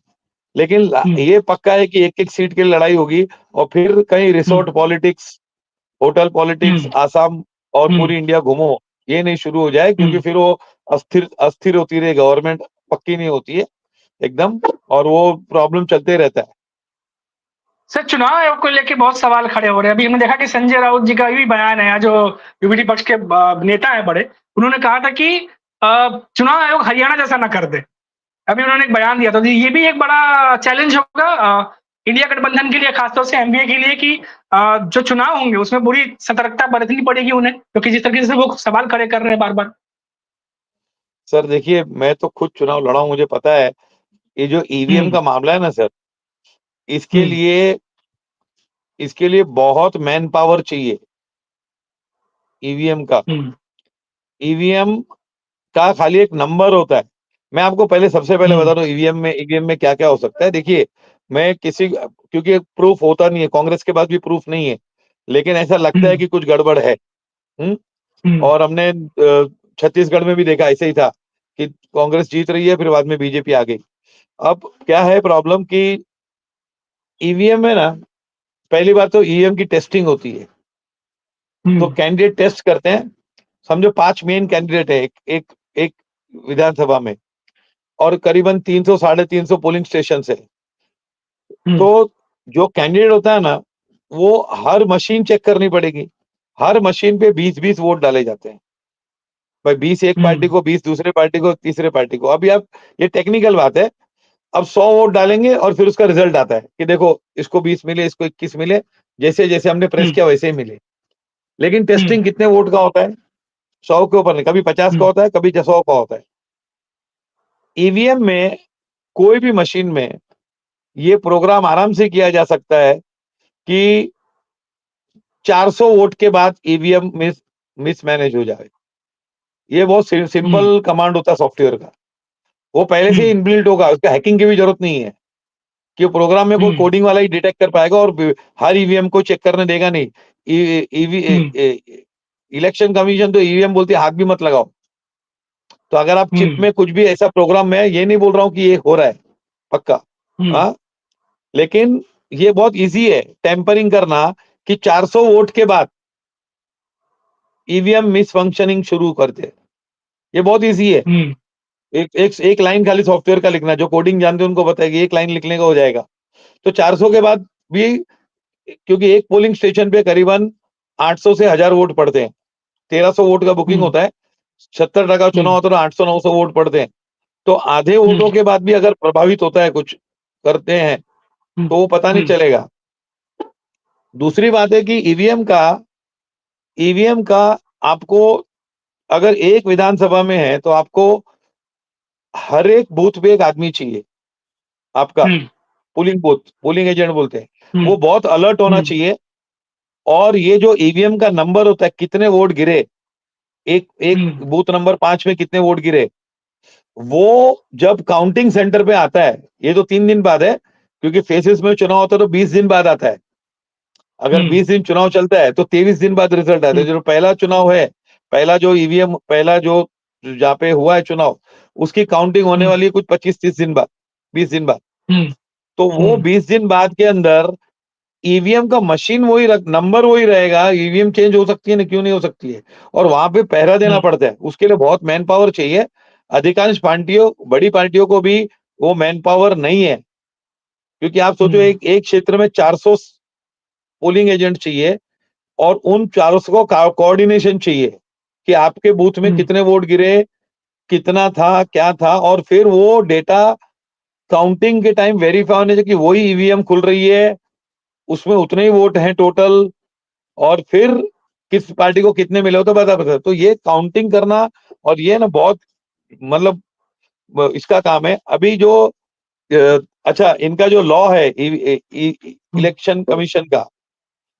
लेकिन ये पक्का है कि एक एक सीट की लड़ाई होगी, और फिर कहीं resort politics, hotel politics, Assam और पूरी इंडिया घूमो, ये नहीं शुरू हो जाए, क्योंकि फिर वो अस्थिर अस्थिर होती रही, गवर्नमेंट पक्की नहीं होती है एकदम, और वो प्रॉब्लम चलते रहता है। सर, चुनाव आयोग को लेके बहुत सवाल खड़े हो रहे हैं। अभी हमने देखा कि संजय राउत जी का भी बयान है, जो यूपीडी पक्ष के नेता है बड़े, उन्होंने कहा था कि चुनाव आयोग हरियाणा जैसा ना कर दे। अभी उन्होंने एक बयान दिया था, तो ये भी एक बड़ा चैलेंज होगा इंडिया गठबंधन के लिए, खासतौर से एमवीए के लिए, कि जो चुनाव होंगे उसमें पूरी सतर्कता बरतनी पड़ेगी उन्हें, क्योंकि जिस तरीके से वो सवाल खड़े कर रहे हैं बार बार। सर देखिए, मैं तो खुद चुनाव लड़ा हूं, मुझे पता है ये जो ईवीएम का मामला है ना सर, इसके लिए बहुत मैन पावर चाहिए। ईवीएम का खाली एक नंबर होता है। मैं आपको सबसे पहले बता दूं ईवीएम में क्या क्या हो सकता है। देखिए, मैं क्योंकि प्रूफ होता नहीं है, कांग्रेस के पास भी प्रूफ नहीं है, लेकिन ऐसा लगता है कि कुछ गड़बड़ है। और हमने छत्तीसगढ़ में भी देखा, ऐसे ही था कि कांग्रेस जीत रही है, फिर बाद में बीजेपी आ गई। अब क्या है प्रॉब्लम कि ईवीएम में ना, पहली बात तो ईवीएम की टेस्टिंग होती है, तो कैंडिडेट टेस्ट करते हैं। समझो 5 मेन कैंडिडेट है एक विधानसभा में, और करीबन 300 350 पोलिंग स्टेशन है। तो जो कैंडिडेट होता है ना, वो हर मशीन चेक करनी पड़ेगी, हर मशीन पे 20-20 वोट डाले जाते हैं भाई, 20 एक पार्टी को, 20 दूसरे पार्टी को, तीसरे पार्टी को। अभी आप, ये टेक्निकल बात है, अब 100 वोट डालेंगे और फिर उसका रिजल्ट आता है कि देखो इसको 20 मिले, इसको 21 मिले, जैसे जैसे हमने प्रेस किया वैसे ही मिले। लेकिन टेस्टिंग कितने वोट का होता है? 100 के ऊपर नहीं, कभी 50 का होता है, कभी 100 का होता है। ईवीएम में, कोई भी मशीन में ये प्रोग्राम आराम से किया जा सकता है कि 400 वोट के बाद ईवीएम मिसमैनेज हो जाए। ये बहुत सिंपल कमांड होता है सॉफ्टवेयर का, वो पहले से ही इनबिल्ट होगा, उसका हैकिंग की भी जरूरत नहीं है, कि प्रोग्राम में कोई कोडिंग वाला ही डिटेक्ट कर पाएगा, और हर ईवीएम को चेक करने देगा नहीं। इलेक्शन कमीशन तो ईवीएम बोलती है हाथ भी मत लगाओ। तो अगर आप चिप में कुछ भी ऐसा प्रोग्राम, मैं ये नहीं बोल रहा हूं कि ये हो रहा है पक्का, हाँ, लेकिन ये बहुत इजी है टेम्परिंग करना, कि 400 वोट के बाद ईवीएम मिस फंक्शनिंग शुरू करते। ये बहुत इजी है। एक लाइन खाली सॉफ्टवेयर का लिखना, जो कोडिंग जानते हैं उनको बताएगी, एक लाइन लिखने का हो जाएगा। तो 400 के बाद भी, क्योंकि एक पोलिंग स्टेशन पे करीबन 800 से 1000 वोट पड़ते हैं, 1300 वोट का बुकिंग होता है, 70% चुनाव होता है, 800-900 वोट पड़ते हैं। तो आधे वोटों के बाद भी अगर प्रभावित होता है, कुछ करते हैं, तो वो पता नहीं चलेगा। दूसरी बात है कि ईवीएम का आपको, अगर एक विधानसभा में है तो आपको हर एक बूथ पे एक आदमी चाहिए, आपका पोलिंग एजेंट बोलते हैं, वो बहुत अलर्ट होना चाहिए। और ये जो ईवीएम का नंबर होता है, कितने वोट गिरे, एक बूथ नंबर 5 में कितने वोट गिरे, वो जब काउंटिंग सेंटर पे आता है, ये तो 3 दिन बाद है, क्योंकि फेजेस में चुनाव होता है तो 20 दिन बाद आता है। अगर 20 दिन चुनाव चलता है तो 23 दिन बाद रिजल्ट आता है। जो पहला चुनाव है, पहला जो ईवीएम, पहला जो जहाँ पे हुआ है चुनाव, उसकी काउंटिंग होने वाली है कुछ 25-30 दिन बाद, 20 दिन बाद। तो वो 20 दिन बाद के अंदर ईवीएम का मशीन नंबर वही रहेगा, ईवीएम चेंज हो सकती है ना, क्यों नहीं हो सकती है, और वहां पे पहरा देना पड़ता है। उसके लिए बहुत मैन पावर चाहिए। अधिकांश पार्टियों, बड़ी पार्टियों को भी वो मैन पावर नहीं है, क्योंकि आप सोचो एक क्षेत्र में 400 पोलिंग एजेंट चाहिए, और उन 400 को कोऑर्डिनेशन चाहिए कि आपके बूथ में कितने वोट गिरे, कितना था, क्या था, और फिर वो डेटा काउंटिंग के टाइम वेरीफाई होने चाहिए कि वही ईवीएम खुल रही है, उसमें उतने ही वोट हैं टोटल, और फिर किस पार्टी को कितने मिले हो तो बता। तो ये काउंटिंग करना और ये ना बहुत मतलब इसका काम है। अभी जो अच्छा इनका जो लॉ है इलेक्शन कमीशन का,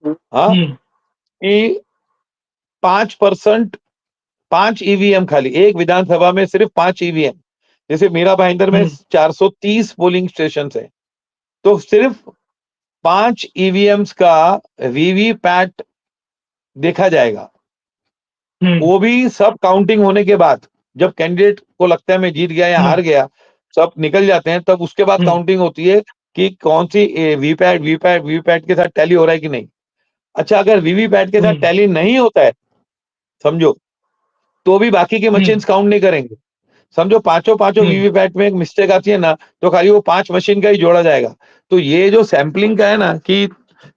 हाँ, कि 5% 5 ईवीएम खाली एक विधानसभा में, सिर्फ 5 ईवीएम। जैसे मीरा भाईंदर में 430 पोलिंग स्टेशन है, तो सिर्फ 5 ईवीएम्स का वीवीपैट देखा जाएगा। वो भी सब काउंटिंग होने के बाद, जब कैंडिडेट को लगता है मैं जीत गया या हार गया, सब निकल जाते हैं, तब उसके बाद काउंटिंग होती है कि कौन सी वीवीपैट के साथ टैली हो रहा है कि नहीं। अच्छा, अगर वीवीपैट के साथ टैली नहीं होता है, समझो, तो भी बाकी के मशीन्स काउंट नहीं करेंगे। समझो पांचों वीवीपैट में एक मिस्टेक आती है ना, तो खाली वो 5 मशीन का ही जोड़ा जाएगा। तो ये जो सैंपलिंग का है ना, कि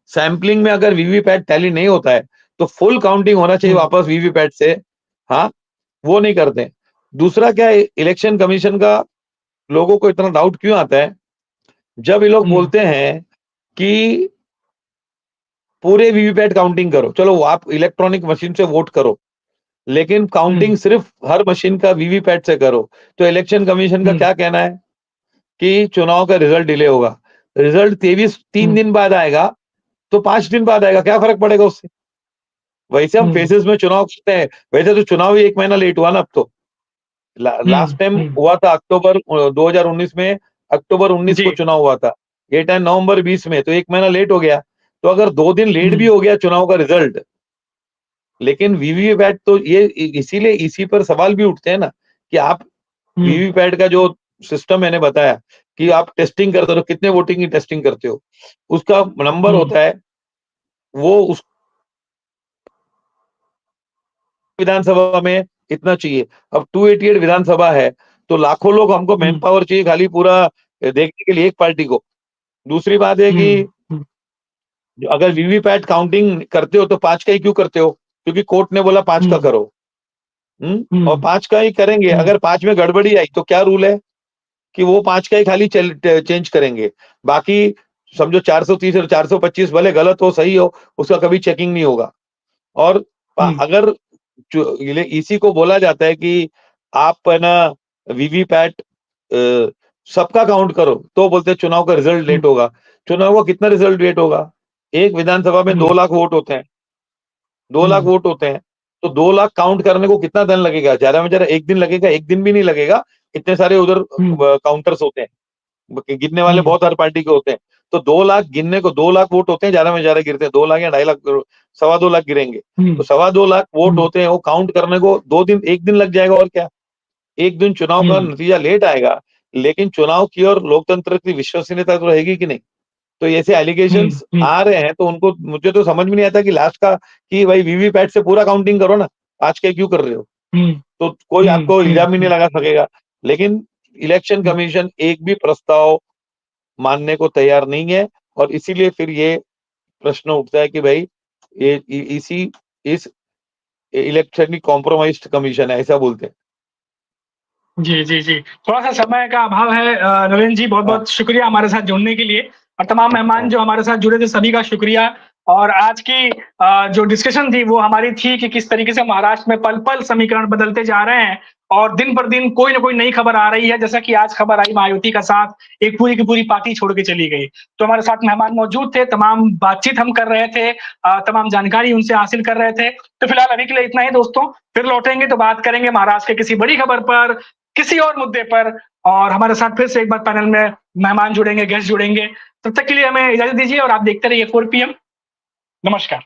सैंपलिंग में अगर वीवीपैट टैली नहीं होता है तो फुल काउंटिंग होना चाहिए वापस वीवीपैट से, हाँ, वो नहीं करते। दूसरा क्या है, इलेक्शन कमीशन का लोगों को इतना डाउट क्यों आता है, जब ये लोग बोलते हैं कि पूरे वीवीपैट काउंटिंग करो, चलो आप इलेक्ट्रॉनिक मशीन से वोट करो, लेकिन काउंटिंग सिर्फ हर मशीन का वीवीपैट से करो, तो इलेक्शन कमीशन का क्या कहना है कि चुनाव का रिजल्ट डिले होगा। रिजल्ट 3 दिन बाद आएगा, तो 5 दिन बाद आएगा, क्या फर्क पड़ेगा उससे। वैसे हम फेजेस में चुनाव करते हैं, वैसे तो चुनाव ही 1 महीना लेट हुआ ना अब तो। लास्ट टाइम हुआ था अक्टूबर 2019 में, अक्टूबर 19 को चुनाव हुआ था, ये टाइम नवंबर 20 में, तो 1 महीना लेट हो गया। तो अगर 2 दिन लेट भी हो गया चुनाव का रिजल्ट, लेकिन वीवीपैट तो ये इसीलिए इसी पर सवाल भी उठते हैं ना, कि आप वीवीपैट का जो सिस्टम मैंने बताया कि आप टेस्टिंग करते हो, कितने वोटिंग की टेस्टिंग करते हो, उसका नंबर होता है, वो उस विधानसभा में इतना चाहिए। अब 288 विधानसभा है, तो लाखों लोग, हमको मैन पावर चाहिए खाली पूरा देखने के लिए एक पार्टी को। दूसरी बात है कि अगर वीवीपैट काउंटिंग करते हो तो 5 का ही क्यों करते हो, क्योंकि कोर्ट ने बोला 5 का करो, और 5 का ही करेंगे। अगर 5 में गड़बड़ी आई तो क्या रूल है कि वो 5 का ही खाली चेंज करेंगे, बाकी समझो 430 और 425 भले गलत हो सही हो, उसका कभी चेकिंग नहीं होगा। और अगर इसी को बोला जाता है कि आप है ना वीवीपैट सबका काउंट करो, तो बोलते हैं चुनाव का रिजल्ट लेट होगा। चुनाव का कितना रिजल्ट लेट होगा, एक विधानसभा में 2 लाख वोट होते हैं, 2 लाख वोट होते हैं, तो 2 लाख काउंट करने को कितना दिन लगेगा, ज्यादा में ज्यादा 1 दिन लगेगा, 1 दिन भी नहीं लगेगा, इतने सारे उधर काउंटर्स होते हैं, गिनने वाले बहुत हर पार्टी के होते हैं। तो 2 लाख गिनने को 2 लाख वोट होते हैं, ज्यादा में ज्यादा गिरते हैं 2 लाख या 2.5 लाख, 2.25 लाख गिरेंगे, तो 2.25 लाख वोट होते हैं, वो काउंट करने को 2 दिन 1 दिन लग जाएगा, और क्या, 1 दिन चुनाव का नतीजा लेट आएगा, लेकिन चुनाव की और लोकतंत्र की विश्वसनीयता तो रहेगी कि नहीं। तो ऐसे एलिगेशंस आ रहे हैं, तो उनको, मुझे तो समझ में नहीं आता कि लास्ट का, कि भाई वीवीपैट से पूरा काउंटिंग करो ना, आज के क्यों कर रहे हो, तो कोई आपको इल्जाम ही नहीं लगा सकेगा। लेकिन इलेक्शन कमीशन एक भी प्रस्ताव मानने को तैयार नहीं है, और इसीलिए फिर ये प्रश्न उठता है कि भाई ये इस इलेक्शन कॉम्प्रोमाइज्ड कमीशन है, ऐसा बोलते हैं। जी जी जी, थोड़ा सा समय का अभाव है। नरेंद्र जी, बहुत बहुत शुक्रिया हमारे साथ जुड़ने के लिए, और तमाम मेहमान जो हमारे साथ जुड़े थे सभी का शुक्रिया। और आज की जो डिस्कशन थी वो हमारी थी कि किस तरीके से महाराष्ट्र में पल पल समीकरण बदलते जा रहे हैं, और दिन पर दिन कोई ना कोई नई खबर आ रही है, जैसा कि आज खबर आई महायुति का साथ एक पूरी की पूरी पार्टी छोड़ के चली गई। तो हमारे साथ मेहमान मौजूद थे, तमाम बातचीत हम कर रहे थे, तमाम जानकारी उनसे हासिल कर रहे थे। तो फिलहाल अभी के लिए इतना ही दोस्तों, फिर लौटेंगे तो बात करेंगे महाराष्ट्र के किसी बड़ी खबर पर, किसी और मुद्दे पर, और हमारे साथ फिर से एक बार पैनल में मेहमान जुड़ेंगे, गेस्ट जुड़ेंगे। तब तक के लिए हमें इजाजत दीजिए, और आप देखते रहिए 4 PM। नमस्कार।